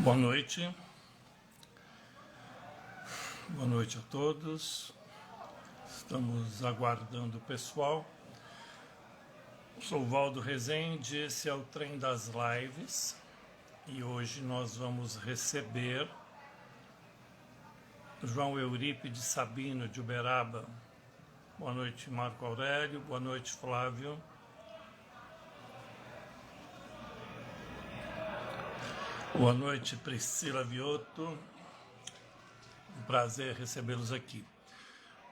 Boa noite. Boa noite a todos. Estamos aguardando o pessoal. Sou o Valdo Rezende, esse é o Trem das Lives e hoje nós vamos receber João Eurípides Sabino de Uberaba. Boa noite, Marco Aurélio. Boa noite, Flávio. Boa noite, Priscila Viotto. Um prazer recebê-los aqui.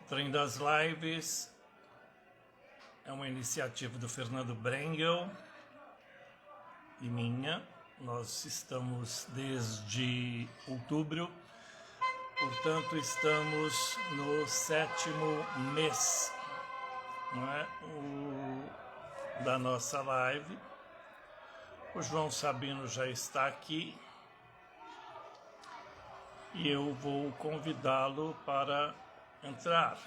O Trem das Lives é uma iniciativa do Fernando Brengel e minha. Nós estamos desde outubro, portanto estamos no 7º mês, não é? Da nossa live. O João Sabino já está aqui e eu vou convidá-lo para entrar.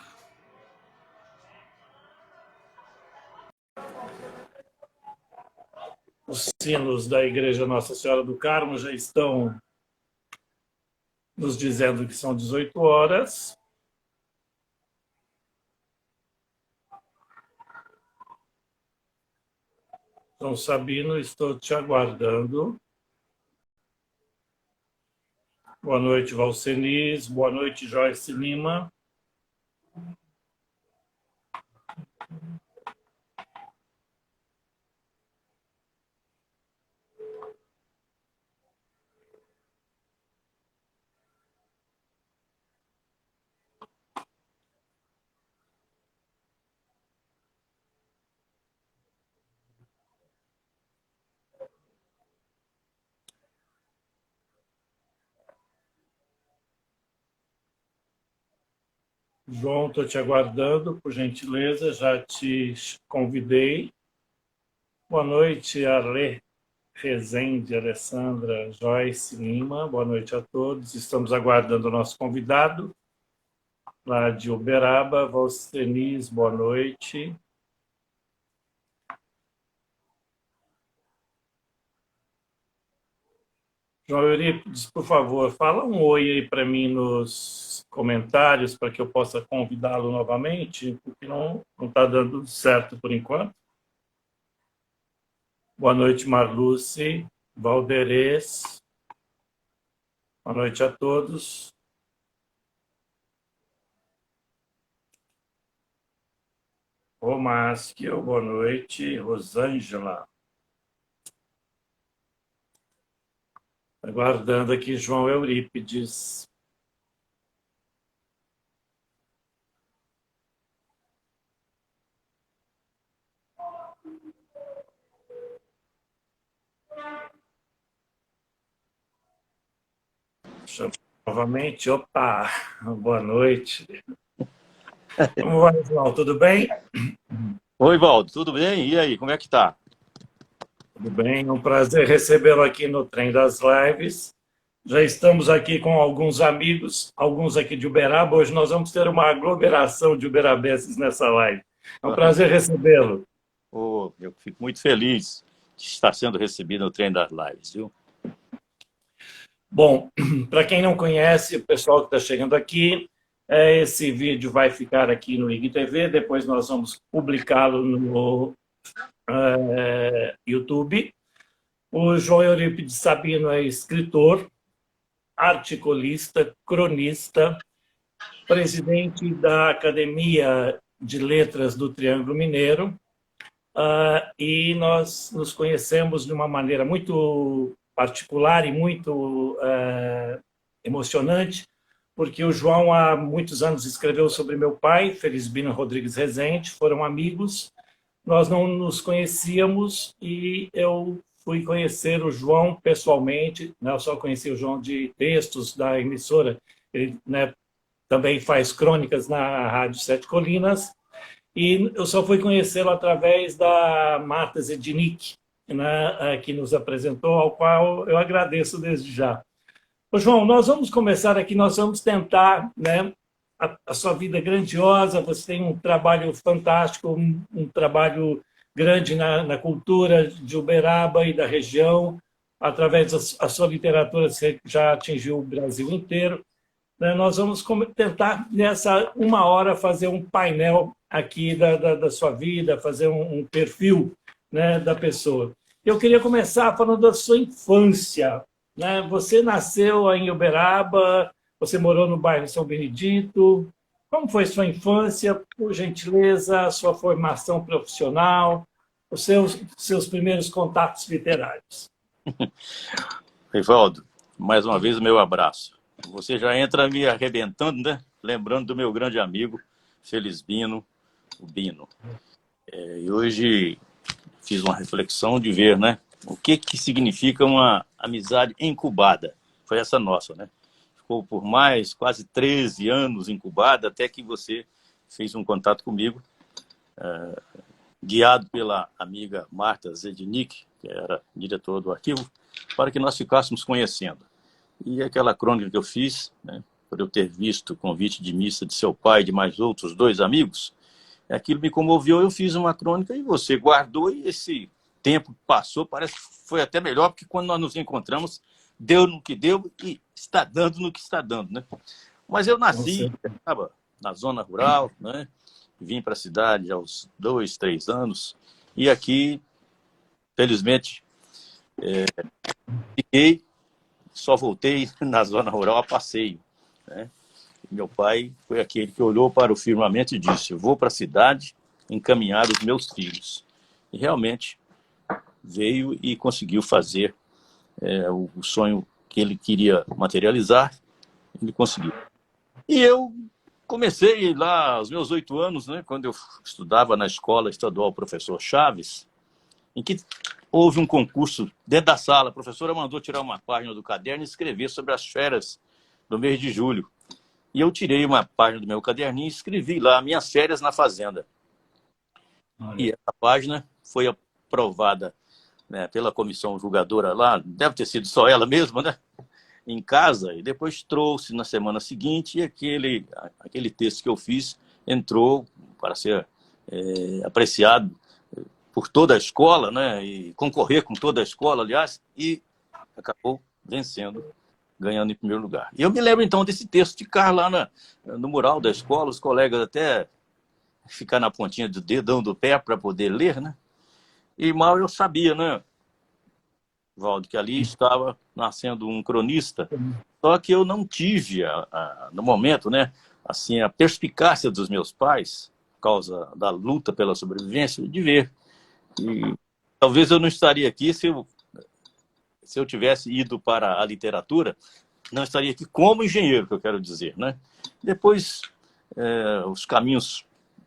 Os sinos da Igreja Nossa Senhora do Carmo já estão nos dizendo que são 18 horas. João Sabino, estou te aguardando. Boa noite, Valcenis. Boa noite, Joyce Lima. João, estou te aguardando, por gentileza, já te convidei. Boa noite, Arlê Rezende, Alessandra, Joyce Lima, boa noite a todos. Estamos aguardando o nosso convidado, lá de Uberaba, Valcenis, boa noite. João Eurípides, por favor, fala um oi aí para mim nos comentários para que eu possa convidá-lo novamente, porque não está dando certo por enquanto. Boa noite, Marluce, Valderez. Boa noite a todos. Romáschio, boa noite. Rosângela. Aguardando aqui João Eurípides. Chamo novamente. Opa, boa noite. Como vai, João? Tudo bem? Oi, Valdo, tudo bem? E aí, como é que tá? Tudo bem, é um prazer recebê-lo aqui no Trem das Lives. Já estamos aqui com alguns amigos, alguns aqui de Uberaba. Hoje nós vamos ter uma aglomeração de uberabenses nessa live. É um prazer recebê-lo. Eu fico muito feliz de estar sendo recebido no Trem das Lives, viu? Bom, para quem não conhece, o pessoal que está chegando aqui, esse vídeo vai ficar aqui no IGTV, depois nós vamos publicá-lo no YouTube. O João Eurípides Sabino é escritor, articulista, cronista, presidente da Academia de Letras do Triângulo Mineiro, e nós nos conhecemos de uma maneira muito particular e muito emocionante, porque o João há muitos anos escreveu sobre meu pai, Felisbino Rodrigues Rezende, foram amigos, nós não nos conhecíamos e eu fui conhecer o João pessoalmente, né? Eu só conheci o João de textos da emissora, ele, né, também faz crônicas na Rádio Sete Colinas, e eu só fui conhecê-lo através da Marta Zednik, né, que nos apresentou, ao qual eu agradeço desde já. Ô, João, nós vamos começar aqui, nós vamos tentar, né, a sua vida é grandiosa, você tem um trabalho fantástico, um trabalho grande na cultura de Uberaba e da região, através da sua literatura, você já atingiu o Brasil inteiro. Né? Nós vamos tentar, nessa 1 hora, fazer um painel aqui da sua vida, fazer um perfil, né, da pessoa. Eu queria começar falando da sua infância. Né? Você nasceu em Uberaba, você morou no bairro São Benedito. Como foi sua infância, por gentileza, sua formação profissional, os seus primeiros contatos literários? Rivaldo, mais uma vez o meu abraço. Você já entra me arrebentando, né? Lembrando do meu grande amigo, Felisbino, o Bino. E hoje fiz uma reflexão de ver, né? O que significa uma amizade incubada. Foi essa nossa, né? Ficou por mais quase 13 anos incubada, até que você fez um contato comigo, guiado pela amiga Marta Zednik, que era diretora do arquivo, para que nós ficássemos conhecendo. E aquela crônica que eu fiz, né, por eu ter visto o convite de missa de seu pai e de mais outros 2 amigos, aquilo me comoveu, eu fiz uma crônica e você guardou, e esse tempo passou, parece que foi até melhor, porque quando nós nos encontramos, deu no que deu e está dando no que está dando, né? Mas eu nasci, estava na zona rural, né? Vim para a cidade aos 2, 3 anos, e aqui, felizmente, fiquei, só voltei na zona rural a passeio, né? Meu pai foi aquele que olhou para o firmamento e disse: eu vou para a cidade encaminhar os meus filhos. E realmente veio e conseguiu fazer o sonho que ele queria materializar, ele conseguiu. E eu comecei lá aos meus 8 anos, né, quando eu estudava na escola estadual Professor Chaves, em que houve um concurso dentro da sala. A professora mandou tirar uma página do caderno e escrever sobre as férias do mês de julho. E eu tirei uma página do meu caderninho e escrevi lá: minhas férias na fazenda. Olha. E essa página foi aprovada, né, pela comissão julgadora lá, deve ter sido só ela mesma, né, em casa, e depois trouxe na semana seguinte, e aquele texto que eu fiz entrou para ser apreciado por toda a escola, né, e concorrer com toda a escola, aliás, e acabou vencendo, ganhando em primeiro lugar. E eu me lembro, então, desse texto ficar lá no mural da escola, os colegas até ficar na pontinha do dedão do pé para poder ler, né? E mal eu sabia, né, Valdo, que ali estava nascendo um cronista, só que eu não tive, no momento, né, assim, a perspicácia dos meus pais, por causa da luta pela sobrevivência, de ver. E talvez eu não estaria aqui se eu tivesse ido para a literatura, não estaria aqui como engenheiro, que eu quero dizer, né? Depois, os caminhos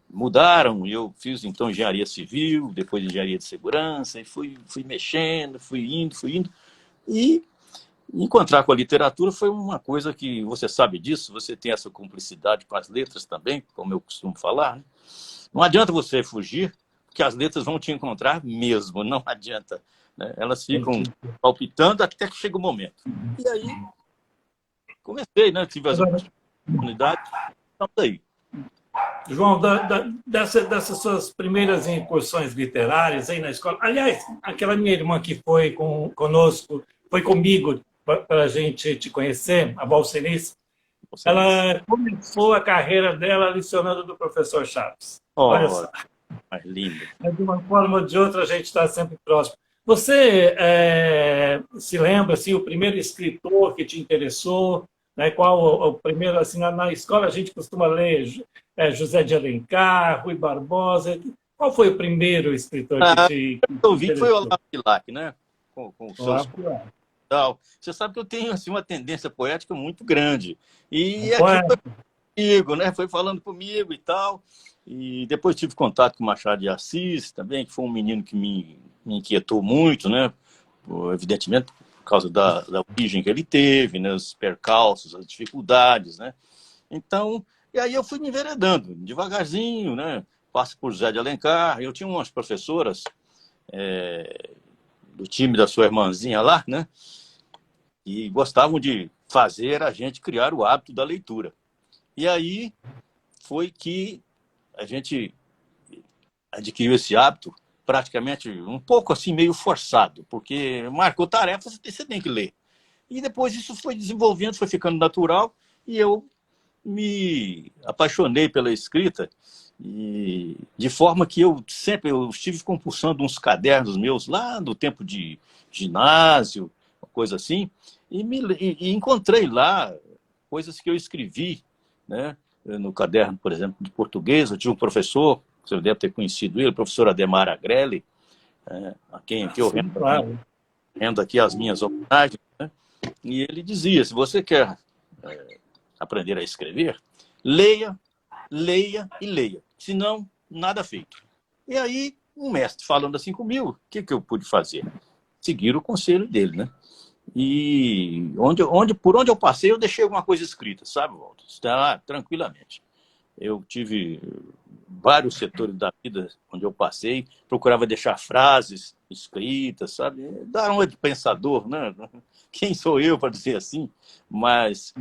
mudaram, e eu fiz, então, engenharia civil, depois engenharia de segurança, e fui mexendo, fui indo, e encontrar com a literatura foi uma coisa que, você sabe disso, você tem essa cumplicidade com as letras também, como eu costumo falar, né? Não adianta você fugir, porque as letras vão te encontrar mesmo, não adianta, né? Elas ficam palpitando até que chega o momento. E aí, comecei, né? Tive as oportunidades, estamos aí. João, dessas suas primeiras incursões literárias aí na escola, aliás, aquela minha irmã que foi conosco, foi comigo para a gente te conhecer, a Valcenice, ela começou a carreira dela licionando do professor Chaves. Olha só. Mais lindo. De uma forma ou de outra, a gente está sempre próximo. Você se lembra, assim, o primeiro escritor que te interessou? Né? Qual o primeiro, assim, na escola a gente costuma ler José de Alencar, Rui Barbosa. Qual foi o primeiro escritor que te eu vi que foi o Olavo Bilac, né? Com os seus... Você sabe que eu tenho, assim, uma tendência poética muito grande. E aqui foi comigo, né? Foi falando comigo e tal. E depois tive contato com o Machado de Assis também, que foi um menino que me inquietou muito, né? Evidentemente, por causa da origem que ele teve, né? Os percalços, as dificuldades, né? Então, e aí eu fui me enveredando, devagarzinho, né? Passo por José de Alencar. Eu tinha umas professoras do time da sua irmãzinha lá, né? E gostavam de fazer a gente criar o hábito da leitura. E aí foi que a gente adquiriu esse hábito praticamente um pouco assim, meio forçado, porque marcou tarefa, você tem que ler. E depois isso foi desenvolvendo, foi ficando natural, e eu me apaixonei pela escrita, e de forma que eu estive compulsando uns cadernos meus lá no tempo de ginásio, uma coisa assim, e encontrei lá coisas que eu escrevi, né? No caderno, por exemplo, de português. Eu tive um professor, você deve ter conhecido ele, o professor Ademar Agrelli, a quem aqui eu Sim, claro. rendo aqui as minhas homenagens, né? E ele dizia, se você quer aprender a escrever, leia, leia e leia. Senão, nada feito. E aí, um mestre falando assim comigo, o que eu pude fazer? Seguir o conselho dele, né? E por onde eu passei, eu deixei alguma coisa escrita, sabe, Walter? Está tranquilamente. Eu tive vários setores da vida onde eu passei, procurava deixar frases escritas, sabe? Dar uma de pensador, né? Quem sou eu para dizer assim? Mas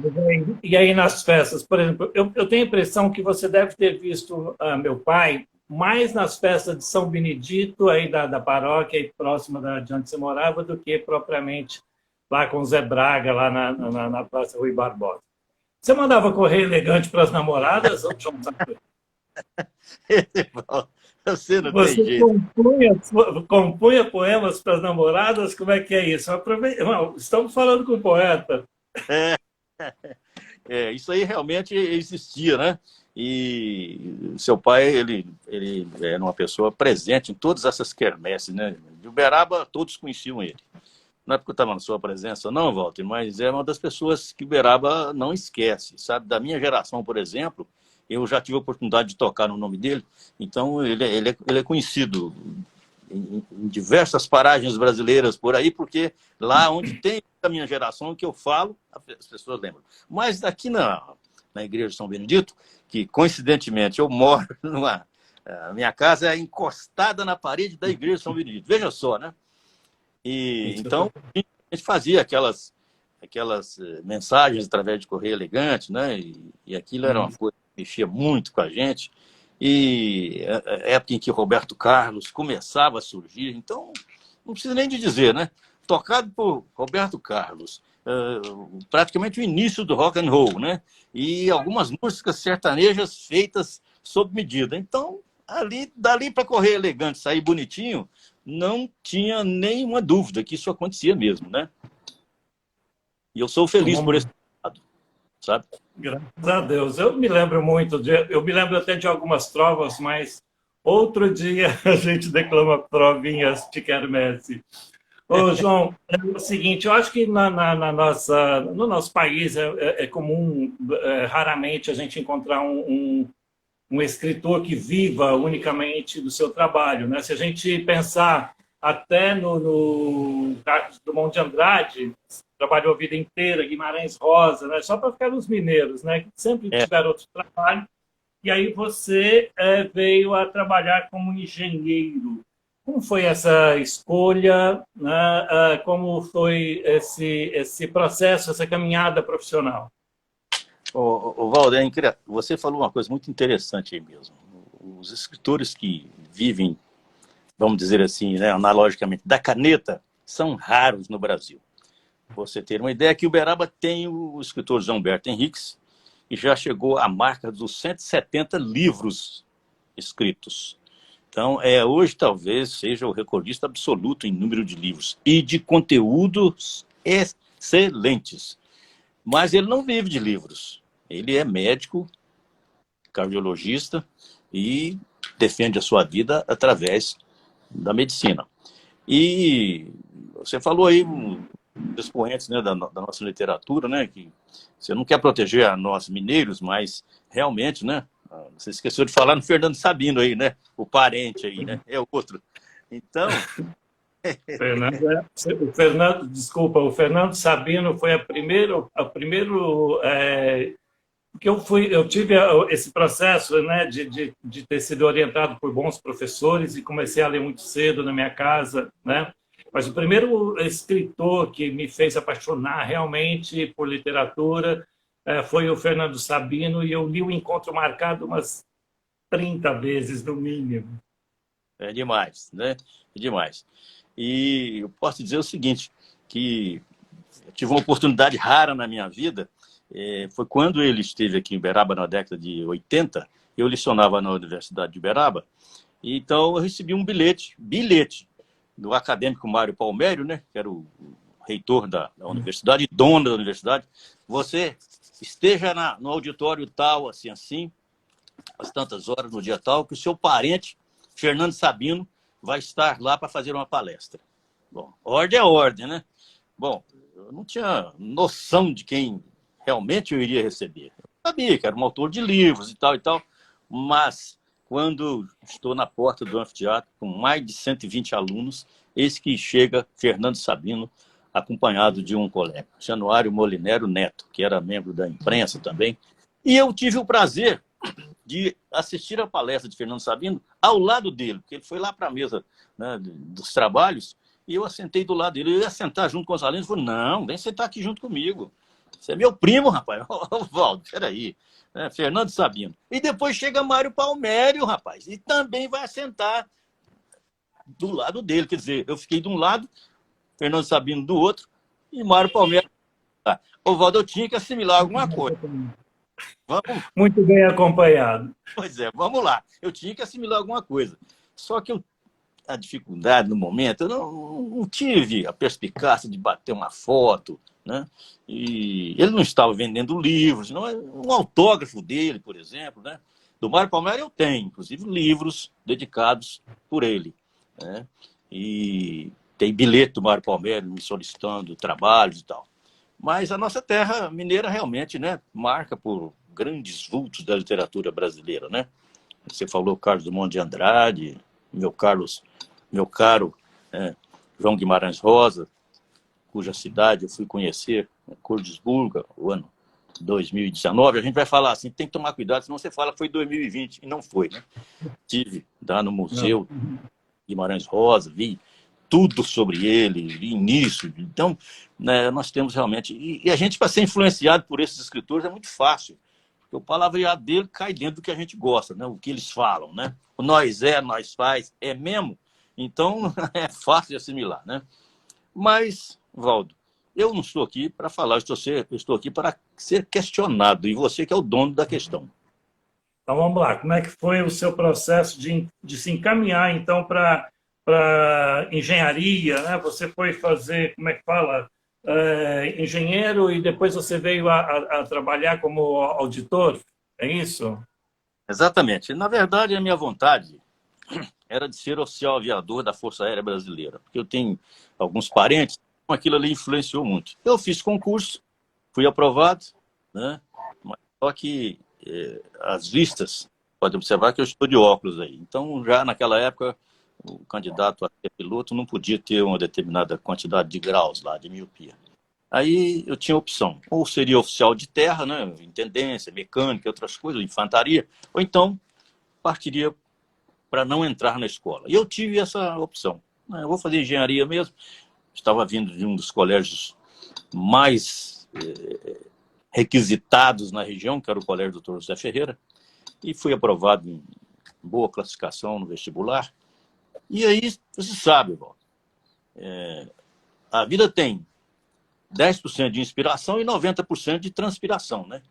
E aí nas festas, por exemplo, eu tenho a impressão que você deve ter visto meu pai mais nas festas de São Benedito, aí da paróquia, aí próxima de onde você morava, do que propriamente lá com o Zé Braga, lá na Praça Rui Barbosa. Você mandava correr elegante para as namoradas, ou João Santos? você não tem Você jeito. compunha poemas para as namoradas? Como é que é isso? Estamos falando com o poeta. É, isso aí realmente existia, né? E seu pai, ele era uma pessoa presente em todas essas quermesses, né? De Uberaba, todos conheciam ele. Não é porque eu estava na sua presença, não, Walter, mas é uma das pessoas que Uberaba não esquece, sabe? Da minha geração, por exemplo, eu já tive a oportunidade de tocar no nome dele, então ele é conhecido em diversas paragens brasileiras por aí, porque lá onde tem a minha geração que eu falo, as pessoas lembram. Mas aqui na Igreja de São Benedito, que coincidentemente eu moro a minha casa é encostada na parede da Igreja de São Benedito. Veja só, né? E então a gente fazia aquelas mensagens através de correio elegante, né? E aquilo era uma coisa que mexia muito com a gente. E a época em que Roberto Carlos começava a surgir, então não precisa nem de dizer, né? Tocado por Roberto Carlos, praticamente o início do rock and roll, né? E algumas músicas sertanejas feitas sob medida. Então, dali para correr elegante, sair bonitinho, não tinha nenhuma dúvida que isso acontecia mesmo, né? E eu sou feliz por esse lado, sabe? Graças a Deus. Eu me lembro muito, eu me lembro até de algumas trovas, mas outro dia a gente declama provinhas de quermesse. Ô, João, é o seguinte, eu acho que no nosso país é comum, raramente, a gente encontrar um escritor que viva unicamente do seu trabalho, né? Se a gente pensar até no Carlos Drummond de Andrade, trabalhou a vida inteira, Guimarães Rosa, né? Só para ficar nos mineiros, né? Que sempre tiveram outro trabalho. E aí você veio a trabalhar como engenheiro. Como foi essa escolha, né? Como foi esse processo, essa caminhada profissional? Valder, você falou uma coisa muito interessante aí mesmo. Os escritores que vivem, vamos dizer assim, né, analogicamente, da caneta, são raros no Brasil. Você ter uma ideia que Uberaba tem o escritor João Humberto Henriques, e já chegou à marca dos 170 livros escritos. Então, hoje talvez seja o recordista absoluto em número de livros e de conteúdos excelentes. Mas ele não vive de livros. Ele é médico, cardiologista e defende a sua vida através da medicina. E você falou aí expoentes, né, da nossa literatura, né, que você não quer proteger a nós mineiros, mas realmente, né, você esqueceu de falar no Fernando Sabino aí, né, o parente aí, né, é outro. Então... o Fernando Sabino foi a primeiro que eu tive esse processo, né, de ter sido orientado por bons professores e comecei a ler muito cedo na minha casa, né? Mas o primeiro escritor que me fez apaixonar realmente por literatura foi o Fernando Sabino, e eu li o Encontro Marcado umas 30 vezes, no mínimo. É demais, né? É demais. E eu posso dizer o seguinte, que eu tive uma oportunidade rara na minha vida, foi quando ele esteve aqui em Uberaba na década de 80, eu lecionava na Universidade de Uberaba, e então eu recebi um bilhete do acadêmico Mário Palmério, né, que era o reitor da universidade, dono da universidade. Você esteja no auditório tal, assim, assim, às tantas horas, no dia tal, que o seu parente, Fernando Sabino, vai estar lá para fazer uma palestra. Bom, ordem é ordem, né? Bom, eu não tinha noção de quem realmente eu iria receber. Eu sabia que era um autor de livros e tal, mas quando estou na porta do anfiteatro com mais de 120 alunos, eis que chega Fernando Sabino, acompanhado de um colega, Januário Molinero Neto, que era membro da imprensa também, e eu tive o prazer de assistir a palestra de Fernando Sabino ao lado dele, porque ele foi lá para a mesa, né, dos trabalhos, e eu assentei do lado dele. Eu ia sentar junto com os alunos, ele falou, não, vem sentar aqui junto comigo. Você é meu primo, rapaz. Ô, Valdo, peraí. Fernando Sabino. E depois chega Mário Palmério, rapaz, e também vai sentar do lado dele. Quer dizer, eu fiquei de um lado, Fernando Sabino do outro, e Mário Palmério. Ô, Valdo, eu tinha que assimilar alguma coisa. Vamos. Muito bem acompanhado. Pois é, vamos lá. Eu tinha que assimilar alguma coisa. Só que a dificuldade no momento, eu não tive a perspicácia de bater uma foto, né? E ele não estava vendendo livros, não, um autógrafo dele, por exemplo, né? Do Mário Palmério eu tenho, inclusive, livros dedicados por ele, né? E tem bilhete do Mário Palmério me solicitando trabalhos e tal. Mas a nossa terra mineira realmente, né, marca por grandes vultos da literatura brasileira, né? Você falou Carlos Drummond de Andrade, meu caro João Guimarães Rosa, cuja cidade eu fui conhecer, Cordesburga, o ano 2019. A gente vai falar assim, tem que tomar cuidado, senão você fala que foi 2020, e não foi, né? Tive lá no Museu Guimarães Rosa, vi tudo sobre ele, vi início. Então, né, nós temos realmente... E a gente, para ser influenciado por esses escritores, é muito fácil. Porque o palavreado dele cai dentro do que a gente gosta, né? O que eles falam, né? O nós faz, é mesmo. Então, é fácil de assimilar, né? Mas, Valdo, eu não estou aqui para falar, eu estou aqui para ser questionado, e você que é o dono da questão. Então vamos lá, como é que foi o seu processo de se encaminhar então para engenharia, né? Você foi fazer, como é que fala, engenheiro e depois você veio a trabalhar como auditor, é isso? Exatamente. Na verdade, a minha vontade era de ser oficial aviador da Força Aérea Brasileira, porque eu tenho alguns parentes, aquilo ali influenciou muito. Eu fiz concurso, fui aprovado, né? Mas só que as vistas, pode observar que eu estou de óculos aí. Então, já naquela época, o candidato a ser piloto não podia ter uma determinada quantidade de graus lá, de miopia. Aí eu tinha opção, ou seria oficial de terra, né? Intendência, mecânica, outras coisas, infantaria, ou então partiria para não entrar na escola. E eu tive essa opção. Eu vou fazer engenharia mesmo. Estava vindo de um dos colégios mais requisitados na região, que era o Colégio Dr. José Ferreira, e fui aprovado em boa classificação no vestibular. E aí, você sabe, Walter, a vida tem 10% de inspiração e 90% de transpiração, né?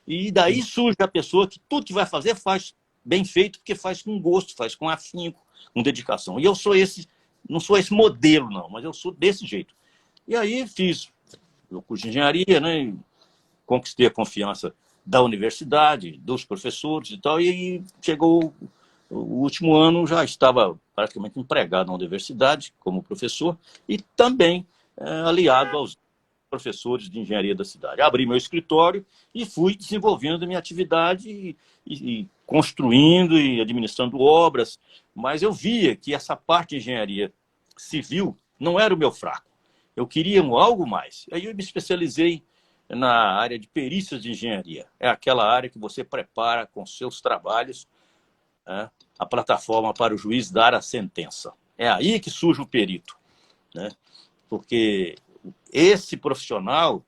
E daí surge a pessoa que tudo que vai fazer faz bem feito, porque faz com gosto, faz com afinco, com dedicação. E eu sou esse, não sou esse modelo, não, mas eu sou desse jeito. E aí fiz o curso de engenharia, né? Conquistei a confiança da universidade, dos professores e tal, e aí chegou o último ano, já estava praticamente empregado na universidade como professor e também aliado aos professores de engenharia da cidade. Abri meu escritório e fui desenvolvendo a minha atividade e construindo e administrando obras, mas eu via que essa parte de engenharia civil não era o meu fraco. Eu queria algo mais. Aí eu me especializei na área de perícias de engenharia. É aquela área que você prepara com seus trabalhos a plataforma para o juiz dar a sentença. É aí que surge o perito, né? Porque esse profissional,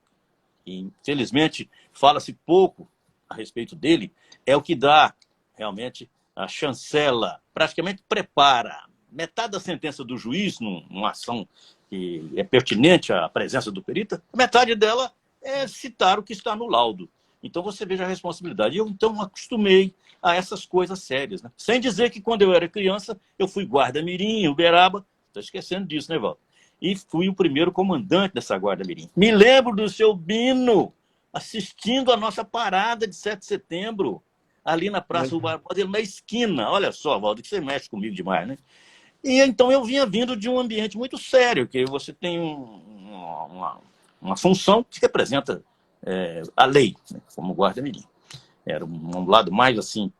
infelizmente, fala-se pouco a respeito dele, é o que dá realmente a chancela, praticamente prepara metade da sentença do juiz, numa ação que é pertinente à presença do perito, metade dela é citar o que está no laudo. Então você veja a responsabilidade. Eu, então, acostumei a essas coisas sérias, né? Sem dizer que, quando eu era criança, eu fui guarda-mirim em Uberaba. Estou esquecendo disso, né, Valdo? E fui o primeiro comandante dessa guarda-mirim. Me lembro do seu Bino assistindo a nossa parada de 7 de setembro, ali na Praça do Barbosa, na esquina. Olha só, Valdo, que você mexe comigo demais, né? E então eu vinha vindo de um ambiente muito sério, que você tem uma função que representa a lei, né, como guarda-mirim. Era um lado mais assim,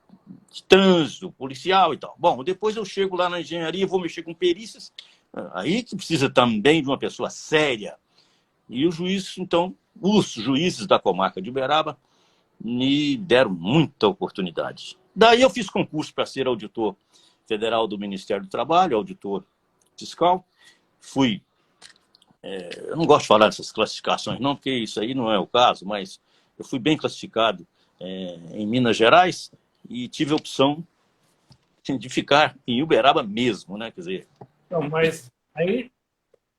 de trânsito, policial e tal. Bom, depois eu chego lá na engenharia, vou mexer com perícias, aí que precisa também de uma pessoa séria. E o juiz, então, os juízes da comarca de Uberaba me deram muita oportunidade. Daí eu fiz concurso para ser auditor federal do Ministério do Trabalho, auditor fiscal. Fui, eu não gosto de falar dessas classificações não, porque isso aí não é o caso, mas eu fui bem classificado em Minas Gerais e tive a opção de ficar em Uberaba mesmo, né? Quer dizer... Não, mas aí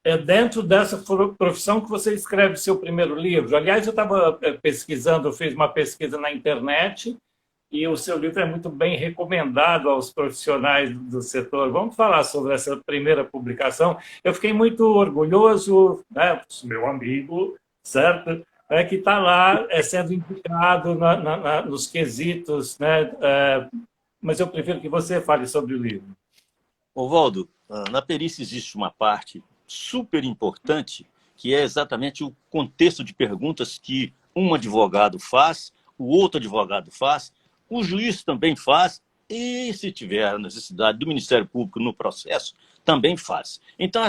é dentro dessa profissão que você escreve seu primeiro livro. Aliás, eu estava pesquisando, eu fiz uma pesquisa na internet e o seu livro é muito bem recomendado aos profissionais do setor. Vamos falar sobre essa primeira publicação. Eu fiquei muito orgulhoso, né, meu amigo, certo? Que está lá sendo indicado nos quesitos, né? Mas eu prefiro que você fale sobre o livro. Valdo, na perícia existe uma parte super importante, que é exatamente o contexto de perguntas que um advogado faz, o outro advogado faz, o juiz também faz, e, se tiver a necessidade do Ministério Público no processo, também faz. Então,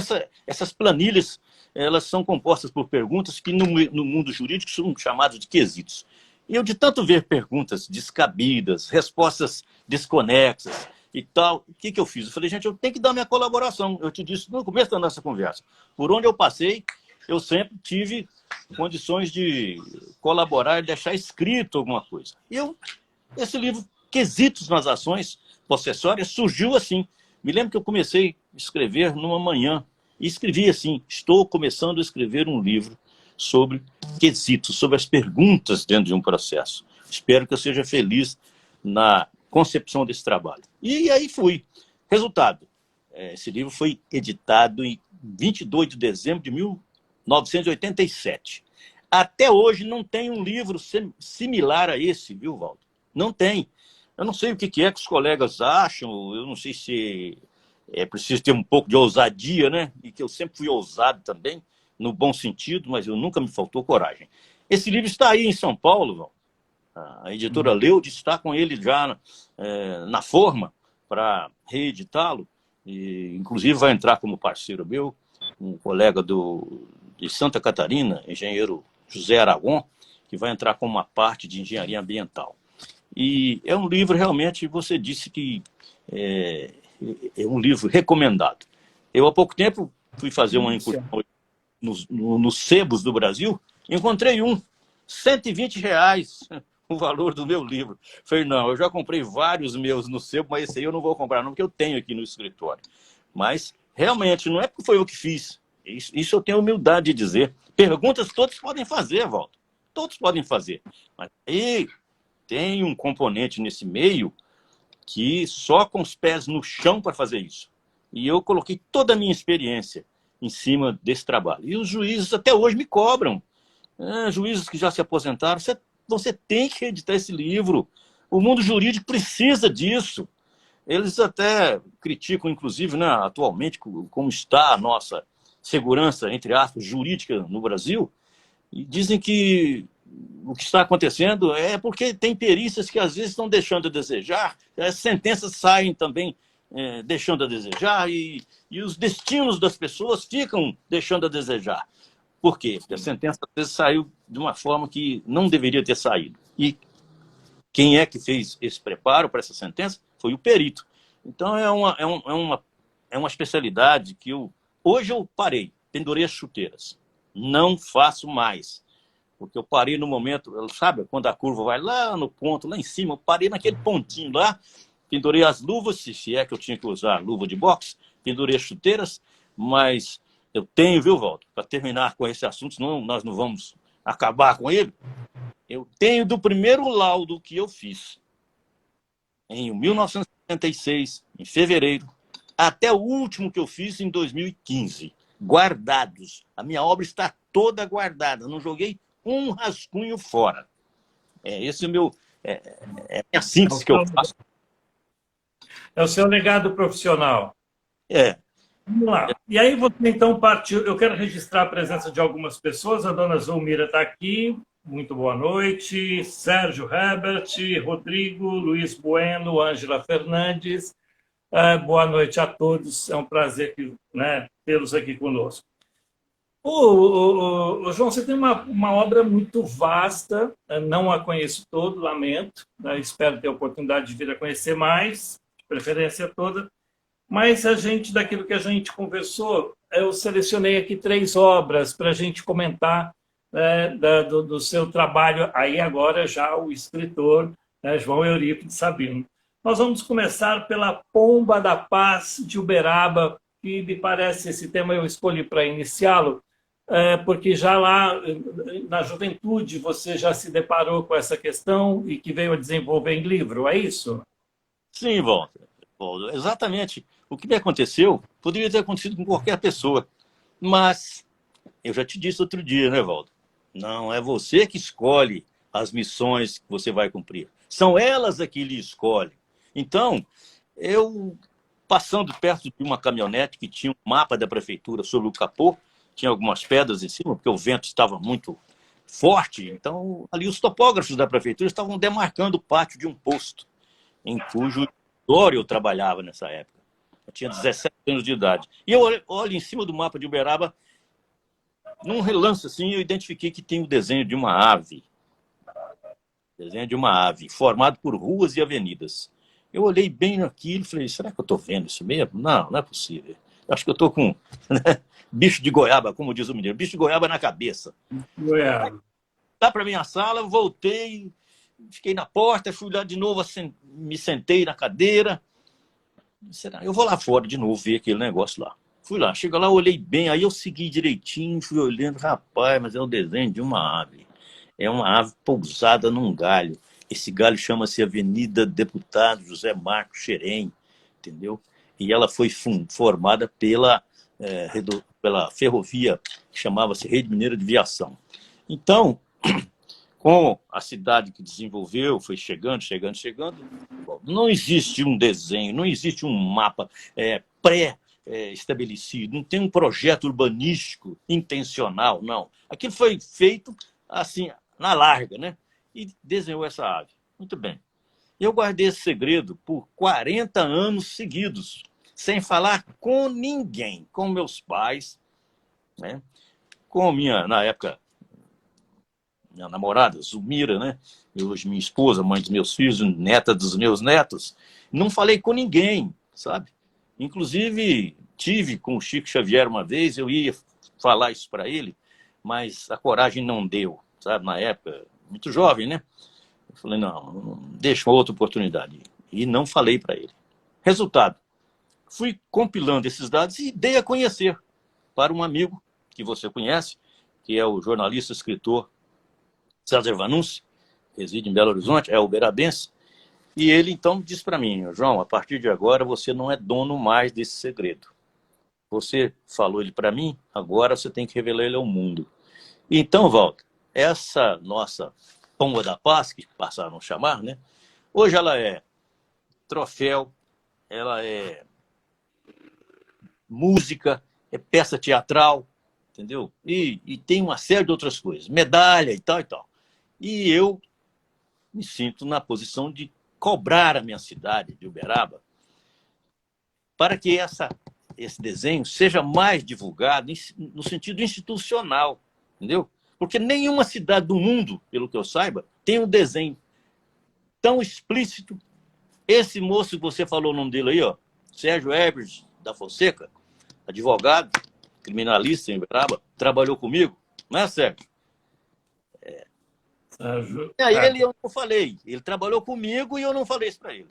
essas planilhas, elas são compostas por perguntas que no mundo jurídico são chamadas de quesitos. E eu, de tanto ver perguntas descabidas, respostas desconexas e tal, o que eu fiz? Eu falei, gente, eu tenho que dar minha colaboração. Eu te disse no começo da nossa conversa. Por onde eu passei, eu sempre tive condições de colaborar e deixar escrito alguma coisa. E esse livro, Quesitos nas Ações Possessórias, surgiu assim. Me lembro que eu comecei a escrever numa manhã e escrevi assim, estou começando a escrever um livro sobre quesitos, sobre as perguntas dentro de um processo. Espero que eu seja feliz na concepção desse trabalho. E aí fui. Resultado, esse livro foi editado em 22 de dezembro de 1987. Até hoje não tem um livro similar a esse, viu, Valdo? Não tem. Eu não sei o que é que os colegas acham, eu não sei se é preciso ter um pouco de ousadia, né? E que eu sempre fui ousado também, no bom sentido, mas eu nunca me faltou coragem. Esse livro está aí em São Paulo, Valdo. A editora Leude está com ele já na forma para reeditá-lo, e inclusive vai entrar como parceiro meu, um colega de Santa Catarina, engenheiro José Aragon, que vai entrar com uma parte de engenharia ambiental. E é um livro, realmente, você disse que é um livro recomendado. Eu, há pouco tempo, fui fazer uma incursão nos sebos do Brasil, encontrei R$120 o valor do meu livro. Falei, não, eu já comprei vários meus no sebo, mas esse aí eu não vou comprar não, porque eu tenho aqui no escritório. Mas, realmente, não é porque foi eu que fiz. Isso eu tenho humildade de dizer. Perguntas todos podem fazer, Walter. Todos podem fazer. Mas aí tem um componente nesse meio que só com os pés no chão para fazer isso. E eu coloquei toda a minha experiência em cima desse trabalho. E os juízes até hoje me cobram. Juízes que já se aposentaram, você tem que editar esse livro. O mundo jurídico precisa disso. Eles até criticam, inclusive, né, atualmente, como está a nossa segurança, entre aspas, jurídica no Brasil, e dizem que o que está acontecendo é porque tem perícias que às vezes estão deixando a desejar, as sentenças saem também deixando a desejar, e os destinos das pessoas ficam deixando a desejar. Por quê? Porque a sentença às vezes saiu de uma forma que não deveria ter saído. E quem é que fez esse preparo para essa sentença? Foi o perito. Então é uma especialidade que hoje eu parei, pendurei as chuteiras. Não faço mais. Porque eu parei no momento, sabe, quando a curva vai lá no ponto, lá em cima, eu parei naquele pontinho lá, pendurei as luvas, se é que eu tinha que usar luva de boxe, pendurei as chuteiras, mas eu tenho, viu, Walter, para terminar com esse assunto, senão nós não vamos acabar com ele, eu tenho do primeiro laudo que eu fiz, em 1976, em fevereiro, até o último que eu fiz em 2015, guardados. A minha obra está toda guardada, não joguei um rascunho fora. Esse é o meu, é a minha síntese que eu faço. É o seu legado profissional. É. Vamos lá. E aí você então partiu. Eu quero registrar a presença de algumas pessoas. A dona Zulmira está aqui. Muito boa noite. Sérgio Herbert, Rodrigo, Luiz Bueno, Ângela Fernandes. Boa noite a todos. É um prazer tê-los aqui conosco. João, você tem uma obra muito vasta. Não a conheço todo, lamento. Espero ter a oportunidade de vir a conhecer mais, de preferência toda. Mas daquilo que a gente conversou, eu selecionei aqui 3 obras para a gente comentar do seu trabalho. Aí agora já o escritor, João Eurípides Sabino. Nós vamos começar pela Pomba da Paz de Uberaba, que me parece esse tema eu escolhi para iniciá-lo, porque já lá na juventude você já se deparou com essa questão e que veio a desenvolver em livro, é isso? Sim, Walter. Exatamente. O que me aconteceu poderia ter acontecido com qualquer pessoa. Mas eu já te disse outro dia, né, Walter? Não é você que escolhe as missões que você vai cumprir. São elas que lhe escolhem. Então, eu, passando perto de uma caminhonete que tinha um mapa da prefeitura sobre o capô, tinha algumas pedras em cima, porque o vento estava muito forte. Então, ali os topógrafos da prefeitura estavam demarcando o pátio de um posto, em cujo eu trabalhava nessa época. Eu tinha 17 anos de idade. E eu olho em cima do mapa de Uberaba, num relance assim, eu identifiquei que tem o desenho de uma ave. Desenho de uma ave, formado por ruas e avenidas. Eu olhei bem naquilo e falei, será que eu estou vendo isso mesmo? Não, não é possível. Eu acho que eu estou com bicho de goiaba, como diz o menino, bicho de goiaba na cabeça. Goiaba. Lá para minha sala, voltei, fiquei na porta, fui lá de novo, me sentei na cadeira. Será? Eu vou lá fora de novo ver aquele negócio lá. Fui lá, chego lá, olhei bem, aí eu segui direitinho, fui olhando, rapaz, mas é o desenho de uma ave. É uma ave pousada num galho. Esse galho chama-se Avenida Deputado José Marcos Xerém, entendeu? E ela foi formada pela ferrovia que chamava-se Rede Mineira de Viação. Então, com a cidade que desenvolveu, foi chegando, não existe um desenho, não existe um mapa pré-estabelecido, não tem um projeto urbanístico intencional, não. Aquilo foi feito assim, na larga, né? E desenhou essa ave. Muito bem. Eu guardei esse segredo por 40 anos seguidos, sem falar com ninguém, com meus pais, né? Com na época, minha namorada, Zulmira, né? Hoje minha esposa, mãe dos meus filhos, neta dos meus netos. Não falei com ninguém, sabe? Inclusive, tive com o Chico Xavier uma vez, eu ia falar isso para ele, mas a coragem não deu, sabe? Na época, muito jovem, né? Eu falei, não, deixa uma outra oportunidade. E não falei para ele. Resultado, fui compilando esses dados e dei a conhecer para um amigo que você conhece, que é o jornalista, escritor César Vanucci, reside em Belo Horizonte, é uberabense, e ele então disse para mim, João, a partir de agora você não é dono mais desse segredo. Você falou ele para mim, agora você tem que revelar ele ao mundo. Então, Walter, essa nossa Pomba da Paz, que passaram a chamar, né? Hoje ela é troféu, ela é música, é peça teatral, entendeu? E tem uma série de outras coisas, medalha e tal e tal. E eu me sinto na posição de cobrar a minha cidade de Uberaba para que esse desenho seja mais divulgado no sentido institucional, entendeu? Porque nenhuma cidade do mundo, pelo que eu saiba, tem um desenho tão explícito. Esse moço que você falou o nome dele aí, ó, Sérgio Herbert da Fonseca, advogado, criminalista em Uberaba, trabalhou comigo, não é, Sérgio? E aí eu não falei. Ele trabalhou comigo e eu não falei isso para ele.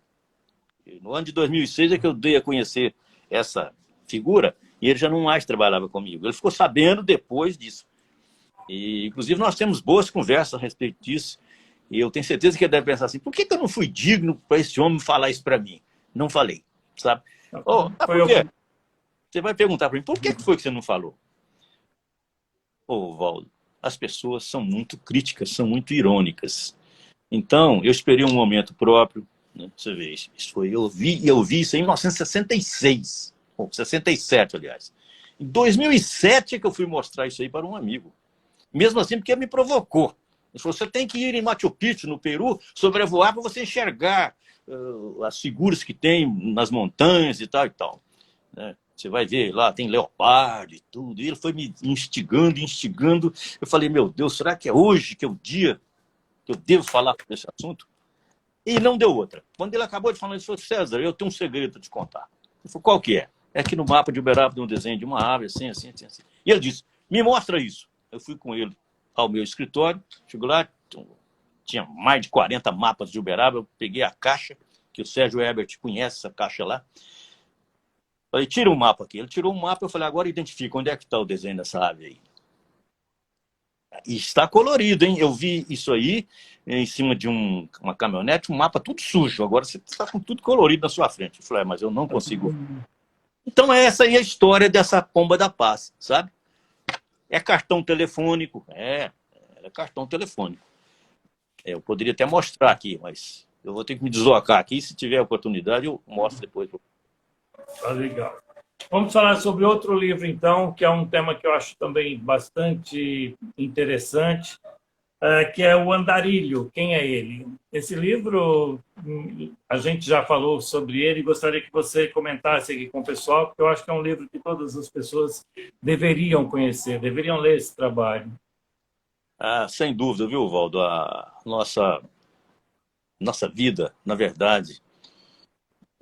E no ano de 2006 é que eu dei a conhecer essa figura, e ele já não mais trabalhava comigo. Ele ficou sabendo depois disso. E, inclusive, nós temos boas conversas a respeito disso. E eu tenho certeza que ele deve pensar assim, por que eu não fui digno para esse homem falar isso para mim? Não falei, sabe? Oh, por quê? Você vai perguntar para mim, por que foi que você não falou? Ô, Valdo, as pessoas são muito críticas, são muito irônicas. Então, eu esperei um momento próprio, né? Você vê, isso foi, eu vi isso em 1966, ou 67, aliás. Em 2007 é que eu fui mostrar isso aí para um amigo. Mesmo assim, porque ele me provocou. Ele falou, você tem que ir em Machu Picchu, no Peru, sobrevoar para você enxergar as figuras que tem nas montanhas e tal, né? Você vai ver lá, tem leopardo e tudo. E ele foi me instigando, instigando. Eu falei, meu Deus, será que é hoje que é o dia que eu devo falar sobre esse assunto? E não deu outra. Quando ele acabou de falar, ele falou, César, eu tenho um segredo para te contar. Ele falou, qual que é? É que no mapa de Uberaba tem um desenho de uma ave, assim, assim, assim, assim. E ele disse, me mostra isso. Eu fui com ele ao meu escritório, chego lá, tinha mais de 40 mapas de Uberaba, eu peguei a caixa, que o Sérgio Herbert conhece essa caixa lá. Falei, tira um mapa aqui. Ele tirou um mapa, eu falei, agora identifica onde é que está o desenho dessa ave aí. E está colorido, hein? Eu vi isso aí em cima de uma caminhonete, um mapa tudo sujo. Agora você está com tudo colorido na sua frente. Eu falei, mas eu não consigo. Então essa aí é a história dessa pomba da paz, sabe? É cartão telefônico. É cartão telefônico. Eu poderia até mostrar aqui, mas eu vou ter que me deslocar aqui. Se tiver oportunidade, eu mostro depois. Tá legal. Vamos falar sobre outro livro, então, que é um tema que eu acho também bastante interessante, que é o Andarilho. Quem é ele? Esse livro, a gente já falou sobre ele e gostaria que você comentasse aqui com o pessoal, porque eu acho que é um livro que todas as pessoas deveriam conhecer, deveriam ler esse trabalho. Sem dúvida, viu, Valdo? A nossa vida, na verdade,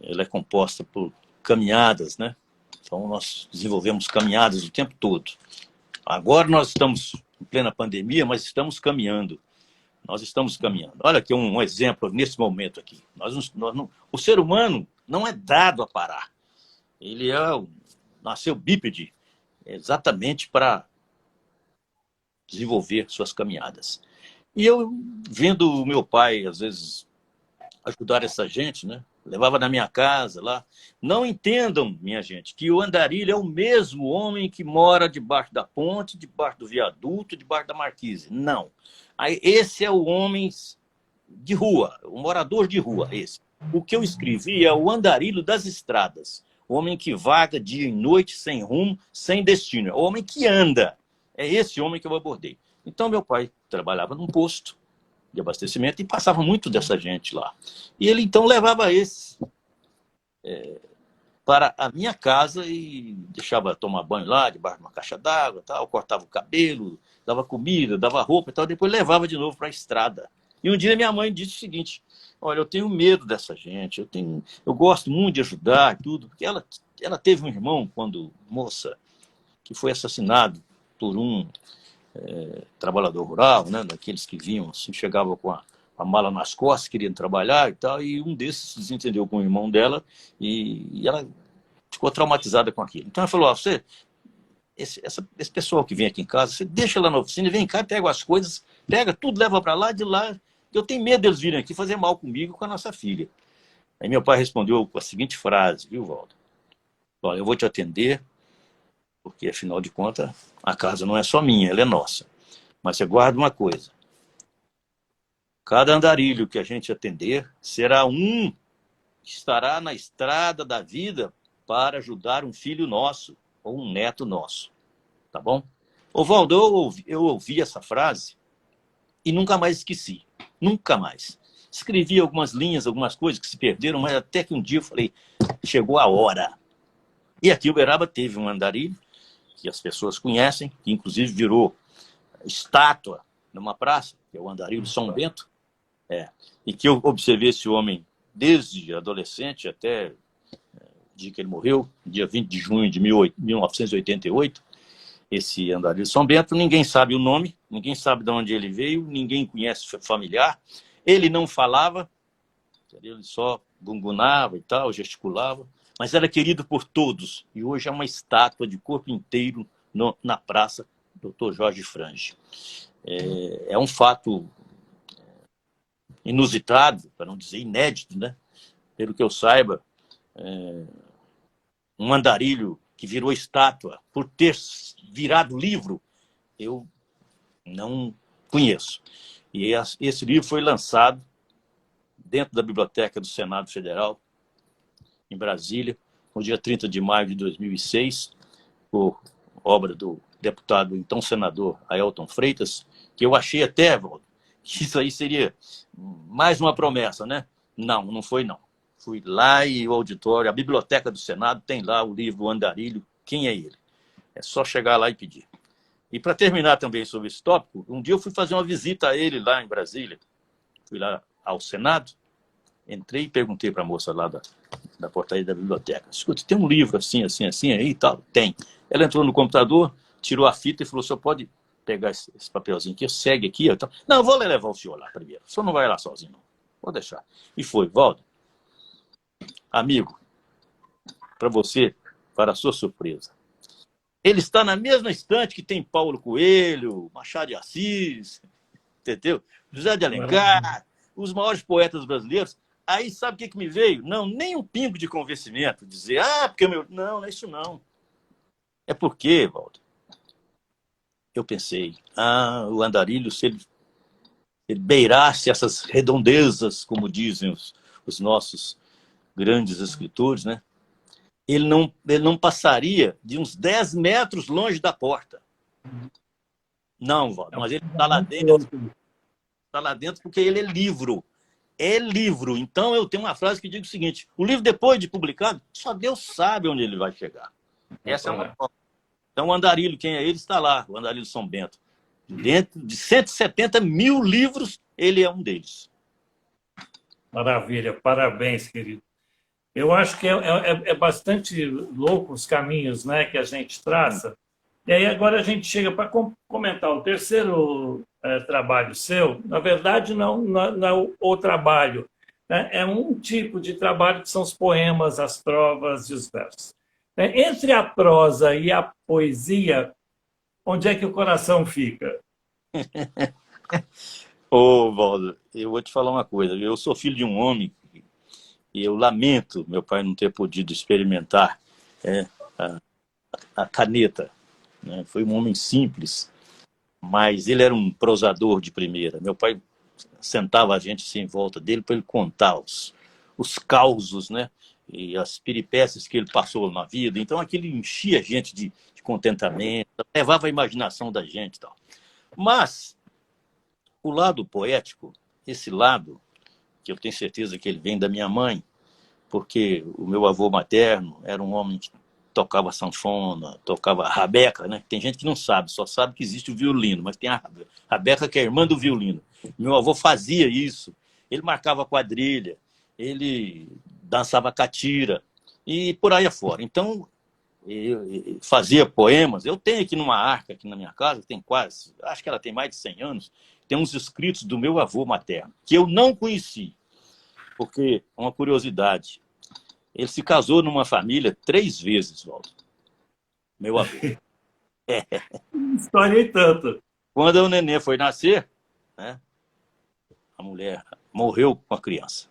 ela é composta por caminhadas, né? Então, nós desenvolvemos caminhadas o tempo todo. Agora nós estamos em plena pandemia, mas estamos caminhando. Nós estamos caminhando. Olha aqui um exemplo nesse momento aqui. O ser humano não é dado a parar. Ele nasceu bípede exatamente para desenvolver suas caminhadas. E eu, vendo o meu pai, às vezes, ajudar essa gente, né? Levava na minha casa lá. Não entendam, minha gente, que o andarilho é o mesmo homem que mora debaixo da ponte, debaixo do viaduto, debaixo da marquise. Não. Esse é o homem de rua, o morador de rua, esse. O que eu escrevi é o andarilho das estradas. O homem que vaga dia e noite, sem rumo, sem destino. É o homem que anda. É esse homem que eu abordei. Então, meu pai trabalhava num posto de abastecimento e passava muito dessa gente lá. E ele, então, levava esse para a minha casa e deixava tomar banho lá, debaixo de uma caixa d'água, cortava o cabelo, dava comida, dava roupa e tal, depois levava de novo para a estrada. E um dia minha mãe disse o seguinte, olha, eu tenho medo dessa gente, eu gosto muito de ajudar, tudo, porque ela teve um irmão, quando moça, que foi assassinado por um trabalhador rural, né, daqueles que vinham, assim, chegavam com a mala nas costas, queriam trabalhar e tal, e um desses se desentendeu com o irmão dela e ela ficou traumatizada com aquilo. Então ela falou, esse pessoal que vem aqui em casa, você deixa lá na oficina, vem cá, pega as coisas, pega tudo, leva para lá, de lá, eu tenho medo deles virem aqui fazer mal comigo e com a nossa filha. Aí meu pai respondeu com a seguinte frase, viu, Valdo? Olha, eu vou te atender, porque, afinal de contas, a casa não é só minha, ela é nossa. Mas você guarda uma coisa. Cada andarilho que a gente atender será um que estará na estrada da vida para ajudar um filho nosso ou um neto nosso. Tá bom? Ô, Valdo, eu ouvi essa frase e nunca mais esqueci. Nunca mais. Escrevi algumas linhas, algumas coisas que se perderam, mas até que um dia eu falei, chegou a hora. E aqui em Uberaba teve um andarilho que as pessoas conhecem, que inclusive virou estátua numa praça, que é o andarilho São Bento, e que eu observei esse homem desde adolescente até o dia que ele morreu, dia 20 de junho de 1988, esse andarilho São Bento, ninguém sabe o nome, ninguém sabe de onde ele veio, ninguém conhece familiar, ele não falava, ele só gungunava e tal, gesticulava, mas era querido por todos. E hoje é uma estátua de corpo inteiro na praça Dr. Jorge Frange. É um fato inusitado, para não dizer inédito, né? Pelo que eu saiba, um andarilho que virou estátua por ter virado livro, eu não conheço. E esse livro foi lançado dentro da Biblioteca do Senado Federal, em Brasília, no dia 30 de maio de 2006, por obra do deputado, então senador, Aelton Freitas, que eu achei até, Valdo, que isso aí seria mais uma promessa, né? Não, não foi não. Fui lá e o auditório, a Biblioteca do Senado, tem lá o livro O Andarilho, Quem é Ele? É só chegar lá e pedir. E para terminar também sobre esse tópico, um dia eu fui fazer uma visita a ele lá em Brasília. Fui lá ao Senado, entrei e perguntei para a moça lá da portaria da biblioteca: escuta, tem um livro assim, assim, assim aí e tal? Tem. Ela entrou no computador, tirou a fita e falou: o senhor pode pegar esse papelzinho aqui, segue aqui? Então, não, eu vou levar o senhor lá primeiro. O senhor não vai lá sozinho, não. Vou deixar. E foi. Valdo, amigo, para você, para a sua surpresa, ele está na mesma estante que tem Paulo Coelho, Machado de Assis, entendeu? José de Alencar, os maiores poetas brasileiros. Aí sabe o que me veio? Não, nem um pingo de convencimento. Dizer, porque meu... Não, não é isso não. É porque, Valdo, eu pensei, o andarilho, se ele beirasse essas redondezas, como dizem os nossos grandes escritores, né? Ele não passaria de uns 10 metros longe da porta. Não, Valdo, mas ele está lá dentro. Está lá dentro porque ele é livro. É livro. Então eu tenho uma frase que diz o seguinte: o livro, depois de publicado, só Deus sabe onde ele vai chegar. Essa é uma prova. Então o andarilho, quem é ele, está lá, o andarilho São Bento. Dentro de 170 mil livros, ele é um deles. Maravilha, parabéns, querido. Eu acho que é bastante louco os caminhos, né, que a gente traça. E aí agora a gente chega para comentar o terceiro trabalho seu. Na verdade, não é o trabalho, né? É um tipo de trabalho que são os poemas, as trovas e os versos. Entre a prosa e a poesia, onde é que o coração fica? Ô, Valdo, eu vou te falar uma coisa. Eu sou filho de um homem e eu lamento meu pai não ter podido experimentar a caneta, né? Foi um homem simples, mas ele era um prosador de primeira. Meu pai sentava a gente assim, em volta dele para ele contar os causos, né? E as peripécias que ele passou na vida. Então aquilo enchia a gente de contentamento, levava a imaginação da gente e tal. Mas o lado poético, esse lado, que eu tenho certeza que ele vem da minha mãe, porque o meu avô materno era um homem que tocava sanfona, tocava rabeca, né? Tem gente que não sabe, só sabe que existe o violino, mas tem a rabeca que é a irmã do violino. Meu avô fazia isso, ele marcava quadrilha, ele dançava catira e por aí afora. Então, eu fazia poemas. Eu tenho aqui numa arca, aqui na minha casa, tem quase, acho que ela tem mais de 100 anos, tem uns escritos do meu avô materno, que eu não conheci, porque, uma curiosidade, ele se casou numa família 3 vezes, Walter, meu avô. História e tanto. Quando o neném foi nascer, né, a mulher morreu com a criança.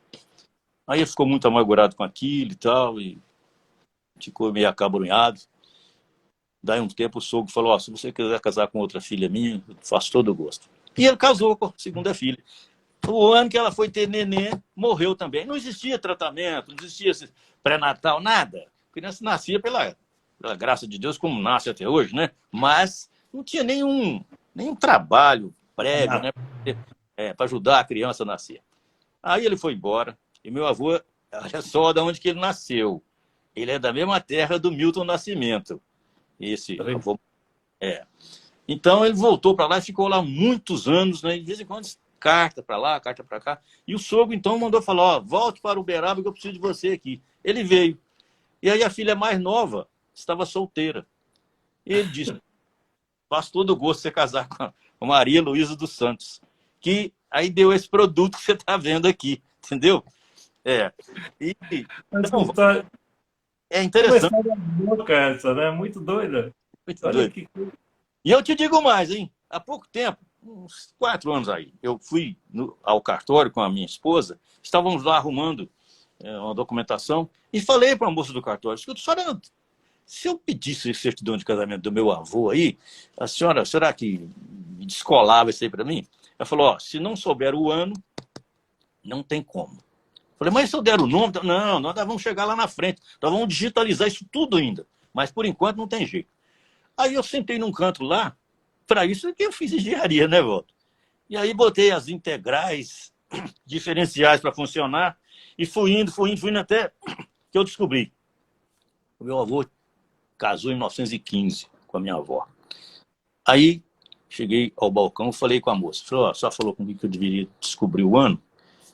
Aí ele ficou muito amargurado com aquilo e tal, e ficou meio acabrunhado. Daí um tempo o sogro falou: se você quiser casar com outra filha minha, eu faço todo o gosto. E ele casou com a segunda filha. O ano que ela foi ter neném, morreu também. Não existia tratamento, não existia pré-natal, nada. A criança nascia pela graça de Deus, como nasce até hoje, né? Mas não tinha nenhum trabalho prévio, né, para ajudar a criança a nascer. Aí ele foi embora, e meu avô, olha só de onde que ele nasceu. Ele é da mesma terra do Milton Nascimento. Esse avô. Então ele voltou para lá e ficou lá muitos anos, né? De vez em quando, carta para lá, carta para cá. E o sogro então mandou falar: volte para Uberaba que eu preciso de você aqui. Ele veio. E aí a filha mais nova estava solteira. E ele disse: faz todo o gosto de você casar com a Maria Luísa dos Santos. Que aí deu esse produto que você está vendo aqui, entendeu? E, então, É Uma interessante, história louca essa, né? Muito doida. muito Olha doido. que... E eu te digo mais, hein? Há pouco tempo, uns 4 anos aí, eu fui ao cartório com a minha esposa, estávamos lá arrumando uma documentação e falei para a moça do cartório: escuta, senhora, se eu pedisse certidão de casamento do meu avô aí, a senhora, será que descolava isso aí para mim? Ela falou: ó, se não souber o ano, não tem como. Falei: mas se eu der o nome? Não, nós vamos chegar lá na frente, nós vamos digitalizar isso tudo ainda, mas por enquanto não tem jeito. Aí eu sentei num canto lá, para isso que eu fiz engenharia, né, Walter? E aí botei as integrais diferenciais para funcionar e fui indo até que eu descobri. O meu avô casou em 1915 com a minha avó. Aí cheguei ao balcão, falei com a moça. Falei: ó, só falou comigo que eu deveria descobrir o ano.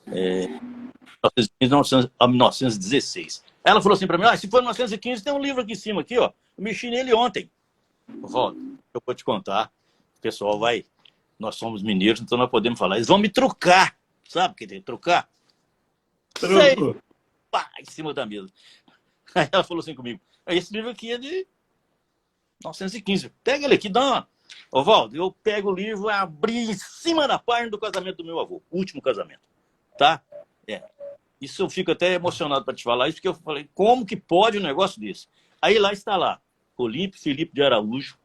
1915 a 1916. Ela falou assim para mim: se for 1915, tem um livro aqui em cima, aqui, ó. Eu mexi nele ontem. Walter, eu vou te contar. O pessoal vai... Nós somos mineiros, então nós podemos falar. Eles vão me trucar. Sabe o que é trucar? Sei, Truco. pá, em cima da mesa. Aí ela falou assim comigo: esse livro aqui é de 1915. Pega ele aqui, dá uma... Ô, Valdo, eu pego o livro e abri em cima da página do casamento do meu avô. Último casamento. Tá? É. Isso eu fico até emocionado para te falar isso, porque eu falei: como que pode um negócio desse? Aí lá está lá, Olímpio Felipe de Araújo,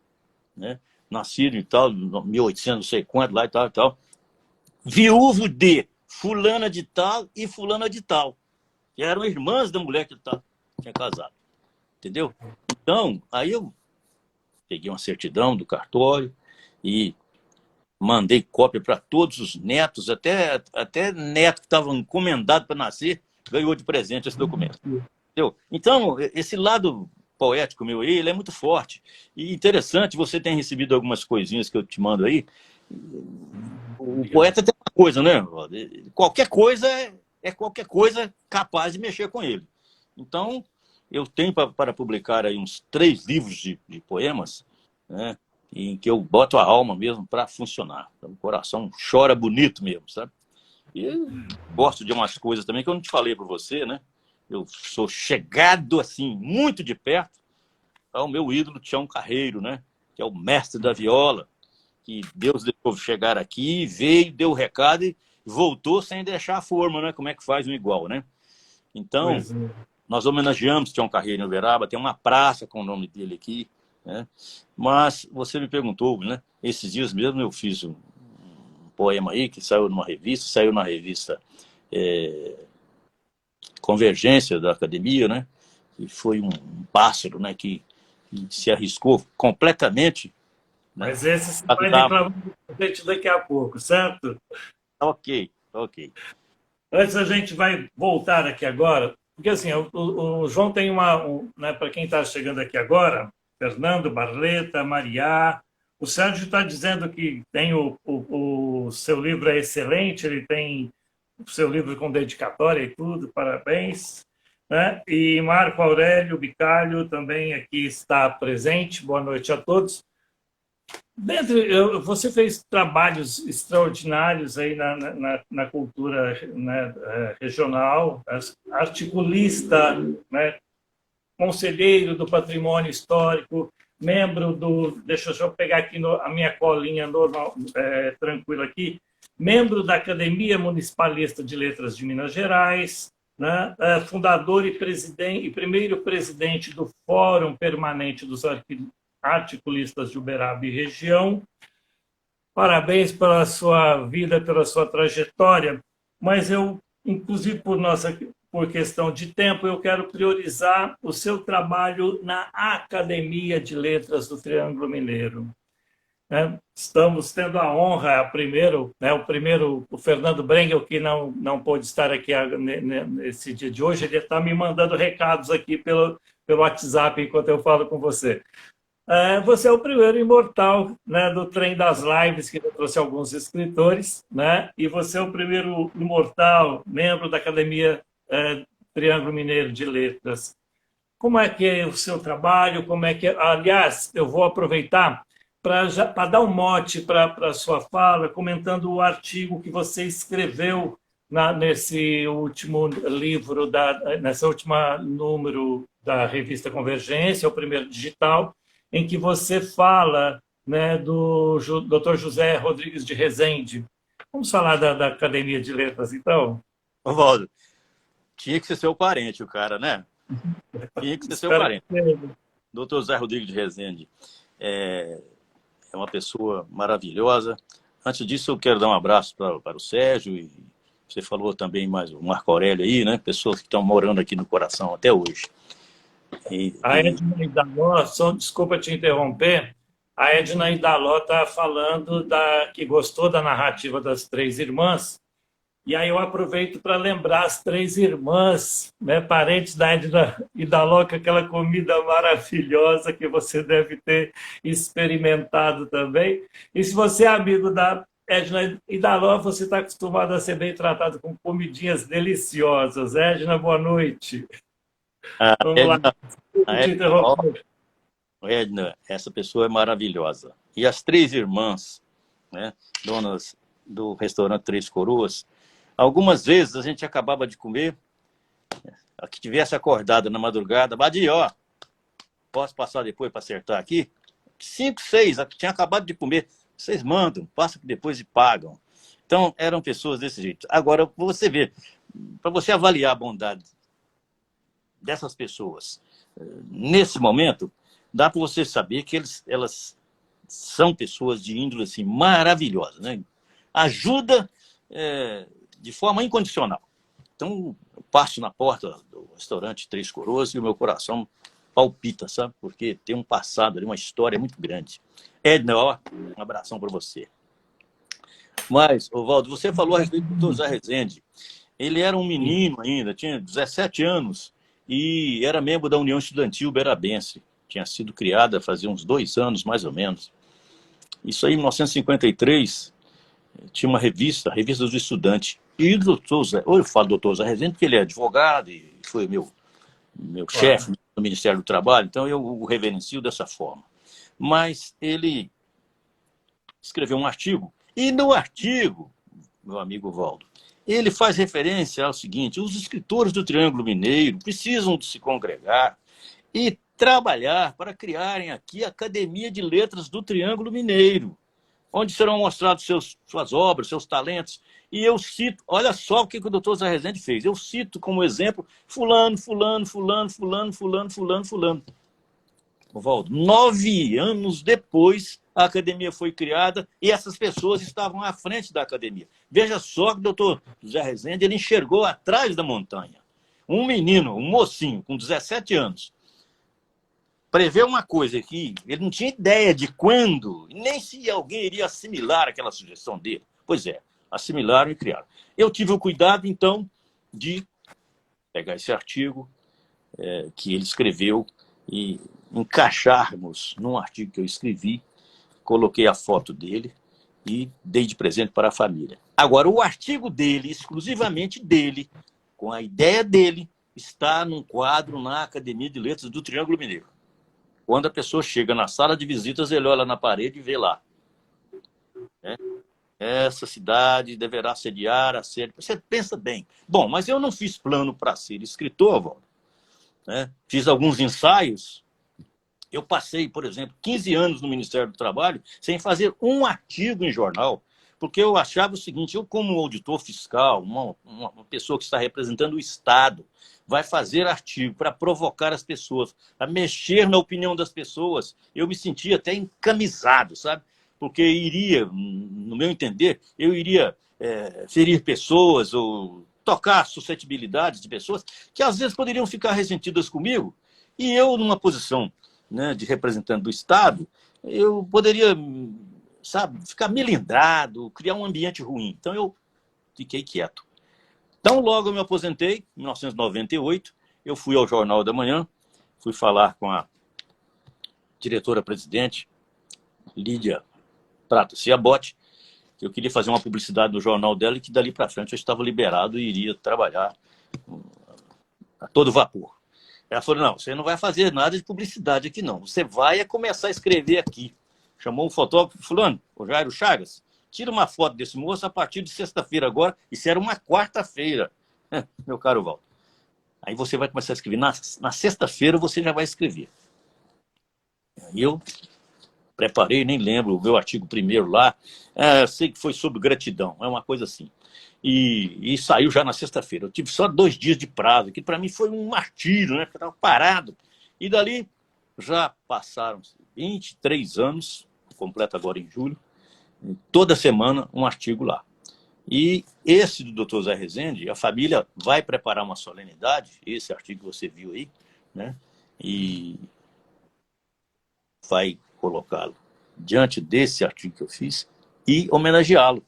né? Nascido e tal, 1800, não sei quanto, lá e tal, e tal. Viúvo de fulana de tal e fulana de tal. Que eram irmãs da mulher que tinha casado. Entendeu? Então, aí eu peguei uma certidão do cartório e mandei cópia para todos os netos, até neto que estava encomendado para nascer, ganhou de presente esse documento. Entendeu? Então, esse lado poético meu aí, ele é muito forte. E interessante, você tem recebido algumas coisinhas que eu te mando aí. O poeta tem uma coisa, né? Qualquer coisa é qualquer coisa capaz de mexer com ele. Então, eu tenho para publicar aí uns 3 livros de poemas, né? Em que eu boto a alma mesmo para funcionar. O coração chora bonito mesmo, sabe? E gosto de umas coisas também que eu não te falei para você, né? Eu sou chegado, assim, muito de perto ao meu ídolo Tião Carreiro, né? Que é o mestre da viola, que Deus deixou chegar aqui, veio, deu o recado e voltou sem deixar a forma, né? Como é que faz um igual, né? Então, nós homenageamos Tião Carreiro em Uberaba, tem uma praça com o nome dele aqui, né? Mas você me perguntou, né? Esses dias mesmo eu fiz um poema aí que saiu na revista Convergência da Academia, né? E foi um pássaro, né? Que se arriscou completamente, né? Mas esse você vai declamar a gente daqui a pouco, certo? Ok. Antes a gente vai voltar aqui agora, porque assim, o João tem né, para quem está chegando aqui agora, Fernando, Barleta, Mariá, o Sérgio está dizendo que tem o seu livro é excelente, ele tem o seu livro com dedicatória e tudo, parabéns. Né? E Marco Aurélio Bicalho também aqui está presente, boa noite a todos. Você fez trabalhos extraordinários aí na cultura, né, regional, articulista, né, conselheiro do patrimônio histórico, membro deixa eu pegar aqui a minha colinha normal, tranquila aqui, membro da Academia Municipalista de Letras de Minas Gerais, né, fundador e primeiro presidente do Fórum Permanente dos Articulistas de Uberaba e região. Parabéns pela sua vida, pela sua trajetória, mas eu, inclusive por questão de tempo, eu quero priorizar o seu trabalho na Academia de Letras do Triângulo Mineiro. Estamos tendo a honra, o Fernando Brengel, que não pôde estar aqui nesse dia de hoje, ele está me mandando recados aqui pelo WhatsApp enquanto eu falo com você. Você é o primeiro imortal, né, do Trem das Lives, que eu trouxe alguns escritores, né, e você é o primeiro imortal, membro da Academia Triângulo Mineiro de Letras. Como é que é o seu trabalho? Aliás, eu vou aproveitar para dar um mote para a sua fala, comentando o artigo que você escreveu nesse último livro, nessa última número da revista Convergência, o primeiro digital, em que você fala, né, do Dr. José Rodrigues de Rezende. Vamos falar da Academia de Letras, então? Ô, Valdo, tinha que ser seu parente, o cara, né? Tinha que ser seu Espero parente. que... Doutor José Rodrigues de Rezende é uma pessoa maravilhosa. Antes disso, eu quero dar um abraço para o Sérgio, e você falou também mais o Marco Aurélio aí, né? Pessoas que estão morando aqui no coração até hoje. A Edna Idaló, desculpa te interromper, a Edna Idaló está falando que gostou da narrativa das três irmãs, e aí eu aproveito para lembrar as três irmãs, né, parentes da Edna Idaló, com aquela comida maravilhosa que você deve ter experimentado também. E se você é amigo da Edna Idaló, você está acostumado a ser bem tratado com comidinhas deliciosas. Edna, boa noite. Vamos lá. Edna, essa pessoa é maravilhosa. E as três irmãs, né, donas do restaurante Três Coroas, algumas vezes a gente acabava de comer, a que tivesse acordado na madrugada, Badia, ó, posso passar depois para acertar aqui? 5, 6, a que tinha acabado de comer, vocês mandam, passam depois e pagam. Então, eram pessoas desse jeito. Agora, você vê, para você avaliar a bondade dessas pessoas, nesse momento, dá para você saber que elas são pessoas de índole assim, maravilhosa, né? Ajuda de forma incondicional. Então, eu passo na porta do restaurante Três Coroas e o meu coração palpita, sabe? Porque tem um passado ali, uma história muito grande. Edna, ó, um abração para você. Mas, Ovaldo, você falou a respeito do José Rezende. Ele era um menino ainda, tinha 17 anos e era membro da União Estudantil Berabense. Tinha sido criada fazia uns 2 anos, mais ou menos. Isso aí, em 1953, tinha uma revista, a Revista do Estudante. E o doutor Zé, eu falo doutor Zé Rezende porque ele é advogado e foi meu chefe no Ministério do Trabalho, então eu o reverencio dessa forma. Mas ele escreveu um artigo, e no artigo, meu amigo Valdo, ele faz referência ao seguinte: os escritores do Triângulo Mineiro precisam de se congregar e trabalhar para criarem aqui a Academia de Letras do Triângulo Mineiro, onde serão mostrados suas obras, seus talentos. E eu cito, olha só o que o doutor Zé Rezende fez. Eu cito como exemplo fulano, fulano, fulano, fulano, fulano, fulano, fulano. Valdo, 9 anos depois, a academia foi criada e essas pessoas estavam à frente da academia. Veja só que o doutor Zé Rezende, ele enxergou atrás da montanha um menino, um mocinho, com 17 anos, prevê uma coisa que ele não tinha ideia de quando, nem se alguém iria assimilar aquela sugestão dele. Pois é, assimilaram e criaram. Eu tive o cuidado, então, de pegar esse artigo que ele escreveu e encaixarmos num artigo que eu escrevi, coloquei a foto dele e dei de presente para a família. Agora, o artigo dele, exclusivamente dele, com a ideia dele, está num quadro na Academia de Letras do Triângulo Mineiro. Quando a pessoa chega na sala de visitas, ele olha na parede e vê lá. Essa cidade deverá sediar a sede. Você pensa bem. Bom, mas eu não fiz plano para ser escritor, Valdo. Fiz alguns ensaios. Eu passei, por exemplo, 15 anos no Ministério do Trabalho sem fazer um artigo em jornal, porque eu achava o seguinte: eu, como auditor fiscal, uma pessoa que está representando o Estado, vai fazer artigo para provocar as pessoas, a mexer na opinião das pessoas. Eu me sentia até encamisado, sabe? Porque iria, no meu entender, eu iria ferir pessoas ou tocar suscetibilidades de pessoas que às vezes poderiam ficar ressentidas comigo. E eu, numa posição, né, de representante do Estado, eu poderia, sabe, ficar melindrado, criar um ambiente ruim. Então eu fiquei quieto. Então, logo eu me aposentei, em 1998, eu fui ao Jornal da Manhã, fui falar com a diretora-presidente, Lídia Prata Ciabotti, que eu queria fazer uma publicidade no jornal dela e que dali para frente eu estava liberado e iria trabalhar a todo vapor. Ela falou: não, você não vai fazer nada de publicidade aqui não, você vai começar a escrever aqui. Chamou um fotógrafo, fulano, o Jairo Chagas, Tira uma foto desse moço a partir de sexta-feira agora. Isso era uma quarta-feira, meu caro Walter. Aí você vai começar a escrever. Na sexta-feira você já vai escrever. E eu preparei, nem lembro, o meu artigo primeiro lá. Sei que foi sobre gratidão, é uma coisa assim. E saiu já na sexta-feira. Eu tive só 2 dias de prazo, que para mim foi um martírio, né? Porque eu estava parado. E dali já passaram 23 anos, completo agora em julho, toda semana um artigo lá. E esse do Dr. Zé Rezende, a família vai preparar uma solenidade, esse artigo que você viu aí, né? E vai colocá-lo diante desse artigo que eu fiz e homenageá-lo,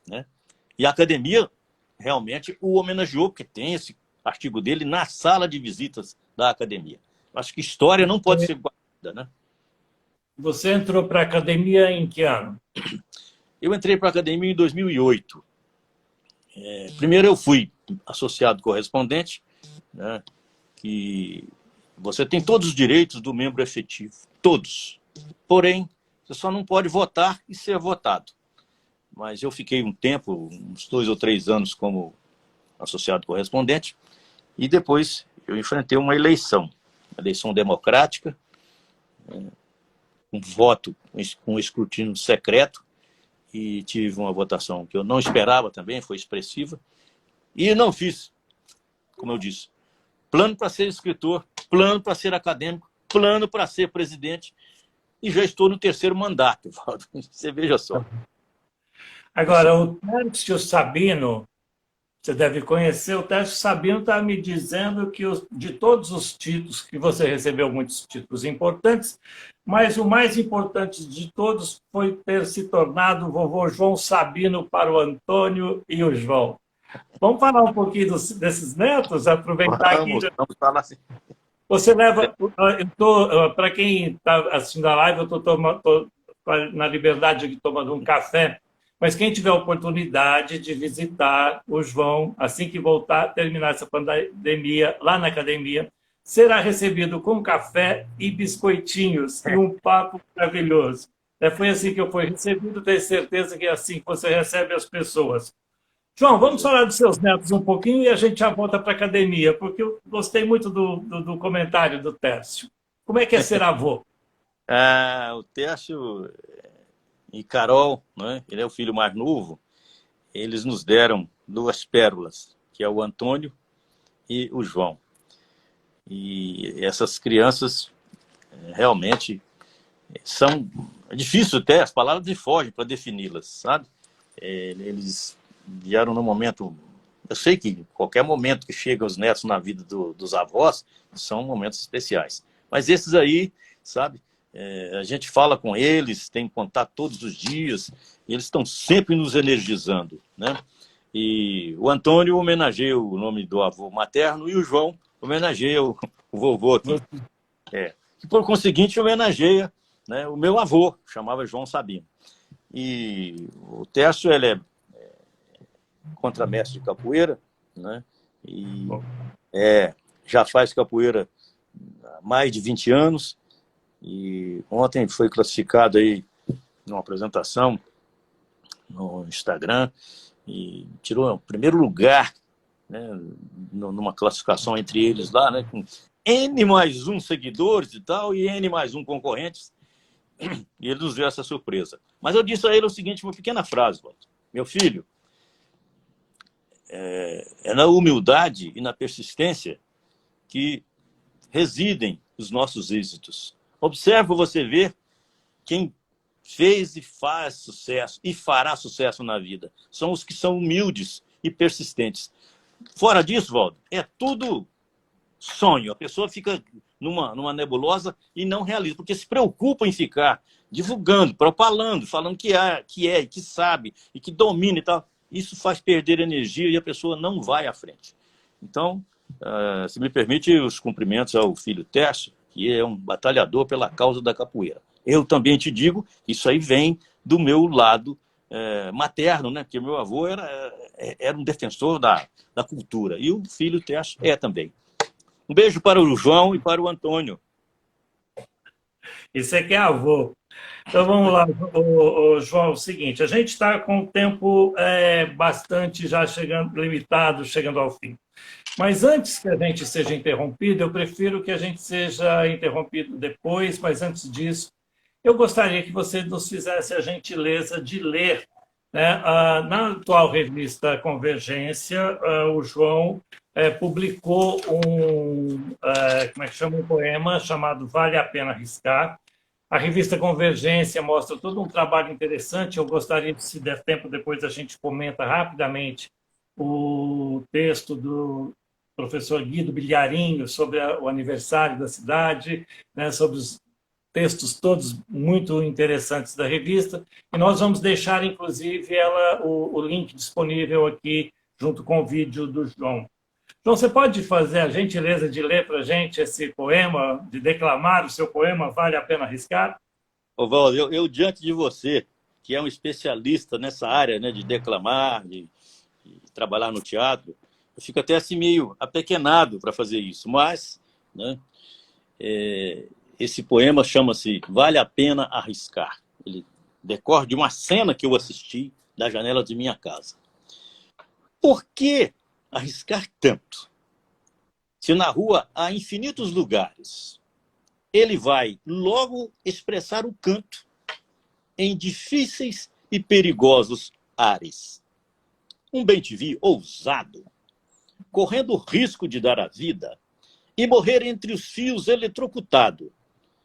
né? E a academia realmente o homenageou, porque tem esse artigo dele na sala de visitas da academia. Acho que história não pode ser guardada, né? Você entrou para a academia em que ano? Eu entrei para a academia em 2008. Primeiro eu fui associado correspondente, né, que você tem todos os direitos do membro efetivo, todos. Porém, você só não pode votar e ser votado. Mas eu fiquei um tempo, uns 2 ou 3 anos como associado correspondente, e depois eu enfrentei uma eleição democrática, um voto, um escrutínio secreto, e tive uma votação que eu não esperava também, foi expressiva, e não fiz, como eu disse, plano para ser escritor, plano para ser acadêmico, plano para ser presidente, e já estou no 3º mandato, Valdo. Você veja só. Agora, o Tércio Sabino, você deve conhecer, o Tércio Sabino está me dizendo que de todos os títulos, que você recebeu muitos títulos importantes, mas o mais importante de todos foi ter se tornado o vovô João Sabino para o Antônio e o João. Vamos falar um pouquinho desses netos, aproveitar aqui. Vamos falar assim. Você leva, para quem está assistindo a live, eu estou na liberdade aqui tomando um café, mas quem tiver a oportunidade de visitar o João, assim que voltar, terminar essa pandemia lá na academia, será recebido com café e biscoitinhos e um papo maravilhoso. Foi assim que eu fui recebido, tenho certeza que é assim que você recebe as pessoas. João, vamos falar dos seus netos um pouquinho e a gente já volta para a academia, porque eu gostei muito do comentário do Tércio. Como é que é ser avô? O Tércio e Carol, né? Ele é o filho mais novo, eles nos deram 2 pérolas, que é o Antônio e o João. E essas crianças realmente são... É difícil até, as palavras me fogem para defini-las, sabe? Eles vieram num momento... Eu sei que qualquer momento que chega os netos na vida dos avós são momentos especiais. Mas esses aí, sabe? A gente fala com eles, tem contato todos os dias, e eles estão sempre nos energizando, né? E o Antônio homenageia o nome do avô materno e o João homenageia o vovô aqui. E por conseguinte homenageia, né, o meu avô, chamava João Sabino. E o Tércio, ele é contramestre de capoeira, né? E já faz capoeira há mais de 20 anos. E ontem foi classificado aí numa apresentação no Instagram e tirou o 1º lugar, né, numa classificação entre eles lá, né, com N+1 seguidores e tal, e N+1 concorrentes. E ele nos deu essa surpresa. Mas eu disse a ele o seguinte, uma pequena frase, Walter. Meu filho, é na humildade e na persistência que residem os nossos êxitos. Observa, você vê quem fez e faz sucesso e fará sucesso na vida. São os que são humildes e persistentes. Fora disso, Waldo, é tudo sonho. A pessoa fica numa nebulosa e não realiza, porque se preocupa em ficar divulgando, propalando, falando que é, que sabe e que domina e tal. Isso faz perder energia e a pessoa não vai à frente. Então, se me permite, os cumprimentos ao filho Tércio, que é um batalhador pela causa da capoeira. Eu também te digo, isso aí vem do meu lado materno, né? Porque meu avô era um defensor da cultura, e o filho Tércio é também. Um beijo para o João e para o Antônio. Isso é que é avô. Então vamos lá, João, é o seguinte, a gente está com o tempo bastante já chegando, limitado, chegando ao fim. Mas antes que a gente seja interrompido, eu prefiro que a gente seja interrompido depois, mas antes disso, eu gostaria que você nos fizesse a gentileza de ler, né? Na atual revista Convergência, o João publicou como é que chama, um poema chamado Vale a Pena Arriscar. A revista Convergência mostra todo um trabalho interessante. Eu gostaria, se der tempo, depois a gente comenta rapidamente o texto do professor Guido Bilharinho sobre o aniversário da cidade, né, sobre os textos todos muito interessantes da revista, e nós vamos deixar, inclusive, o link disponível aqui, junto com o vídeo do João. João, você pode fazer a gentileza de ler para a gente esse poema, de declamar o seu poema, Vale a Pena Arriscar? Valdo, eu diante de você, que é um especialista nessa área, né, de declamar, de trabalhar no teatro, eu fico até assim meio apequenado para fazer isso, mas, né, esse poema chama-se Vale a Pena Arriscar. Ele decorre de uma cena que eu assisti da janela de minha casa. Por que arriscar tanto? Se na rua há infinitos lugares, ele vai logo expressar o canto em difíceis e perigosos ares. Um bem-te-vi ousado, correndo o risco de dar a vida e morrer entre os fios eletrocutado,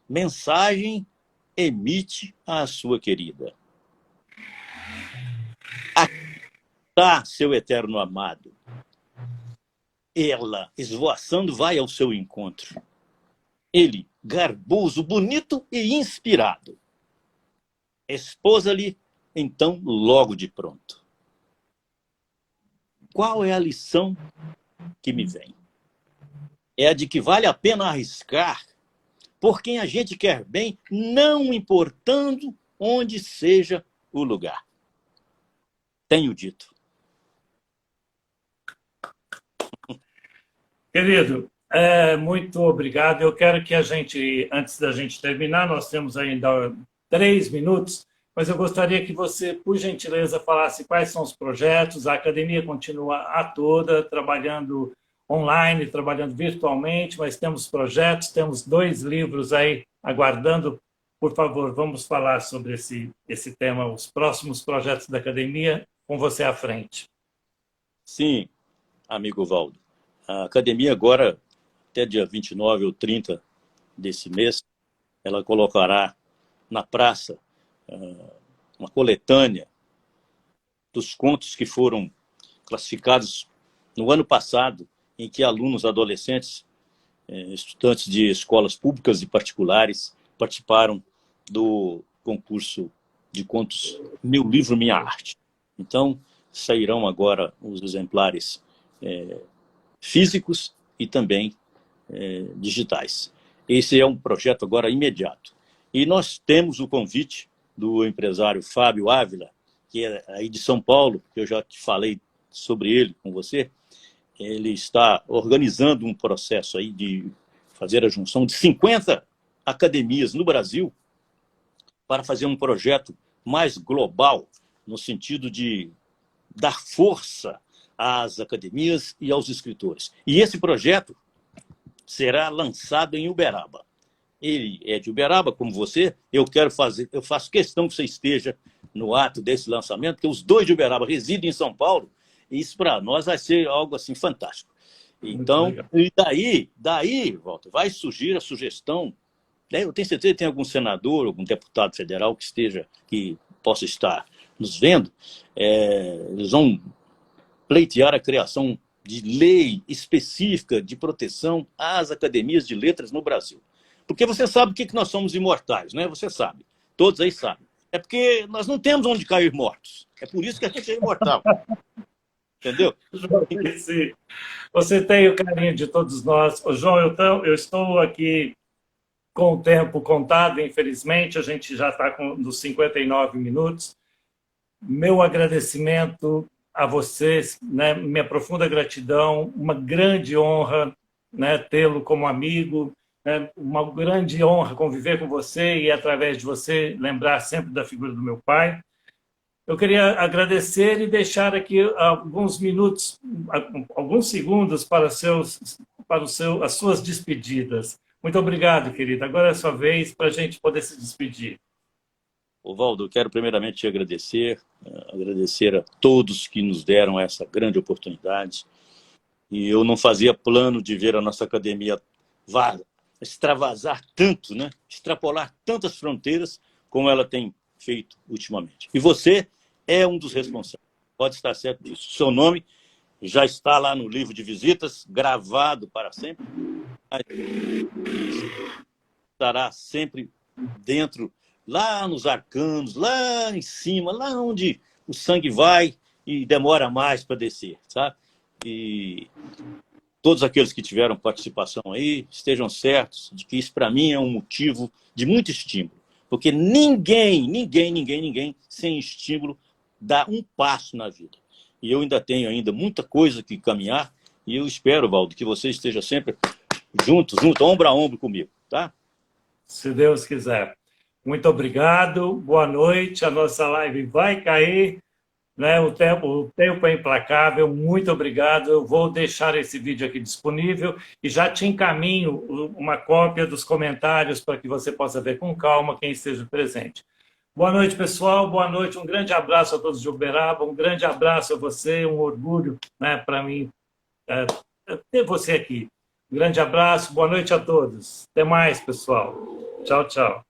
mensagem emite à sua querida. Aqui está seu eterno amado. Ela, esvoaçando, vai ao seu encontro. Ele, garboso, bonito e inspirado. Esposa-lhe, então, logo de pronto. Qual é a lição que me vem? É a de que vale a pena arriscar por quem a gente quer bem, não importando onde seja o lugar. Tenho dito. Querido, muito obrigado. Eu quero que a gente, antes da gente terminar, nós temos ainda 3 minutos, mas eu gostaria que você, por gentileza, falasse quais são os projetos. A academia continua a toda, trabalhando online, trabalhando virtualmente, mas temos projetos, temos 2 livros aí aguardando. Por favor, vamos falar sobre esse tema, os próximos projetos da academia, com você à frente. Sim, amigo Valdo. A academia agora, até dia 29 ou 30 desse mês, ela colocará na praça uma coletânea dos contos que foram classificados no ano passado, em que alunos adolescentes, estudantes de escolas públicas e particulares, participaram do concurso de contos Meu Livro, Minha Arte. Então, sairão agora os exemplares físicos e também digitais. Esse é um projeto agora imediato. E nós temos o convite do empresário Fábio Ávila, que é aí de São Paulo, que eu já te falei sobre ele com você. Ele está organizando um processo aí de fazer a junção de 50 academias no Brasil para fazer um projeto mais global, no sentido de dar força às academias e aos escritores. E esse projeto será lançado em Uberaba. Ele é de Uberaba, como você. Eu faço questão que você esteja no ato desse lançamento, porque os 2 de Uberaba residem em São Paulo, e isso para nós vai ser algo assim fantástico. Então, e daí, Walter, vai surgir a sugestão, né? Eu tenho certeza que tem algum senador, algum deputado federal que possa estar nos vendo, eles vão pleitear a criação de lei específica de proteção às academias de letras no Brasil. Porque você sabe o que nós somos imortais, né? Você sabe, todos aí sabem. É porque nós não temos onde cair mortos. É por isso que a gente é imortal. Entendeu? Você tem o carinho de todos nós. João, eu estou aqui com o tempo contado, infelizmente, a gente já está nos 59 minutos. Meu agradecimento a vocês, né? Minha profunda gratidão, uma grande honra, né, tê-lo como amigo, É uma grande honra conviver com você e, através de você, lembrar sempre da figura do meu pai. Eu queria agradecer e deixar aqui alguns minutos, alguns segundos para as suas despedidas. Muito obrigado, querido. Agora é a sua vez para a gente poder se despedir. Valdo, eu quero primeiramente te agradecer, agradecer a todos que nos deram essa grande oportunidade. E eu não fazia plano de ver a nossa academia extravasar tanto, né? Extrapolar tantas fronteiras como ela tem feito ultimamente. E você é um dos responsáveis, pode estar certo disso. Seu nome já está lá no livro de visitas, gravado para sempre. Estará sempre dentro, lá nos arcanos, lá em cima, lá onde o sangue vai e demora mais para descer, sabe? E todos aqueles que tiveram participação aí estejam certos de que isso, para mim, é um motivo de muito estímulo. Porque ninguém, sem estímulo, dá um passo na vida. E eu ainda tenho muita coisa que caminhar, e eu espero, Valdo, que você esteja sempre junto, ombro a ombro comigo, tá? Se Deus quiser. Muito obrigado, boa noite. A nossa live vai cair, né? O tempo é implacável. Muito obrigado. Eu vou deixar esse vídeo aqui disponível e já te encaminho uma cópia dos comentários para que você possa ver com calma quem esteja presente. Boa noite, pessoal. Boa noite. Um grande abraço a todos de Uberaba. Um grande abraço a você. Um orgulho, né, para mim ter você aqui. Um grande abraço. Boa noite a todos. Até mais, pessoal. Tchau, tchau.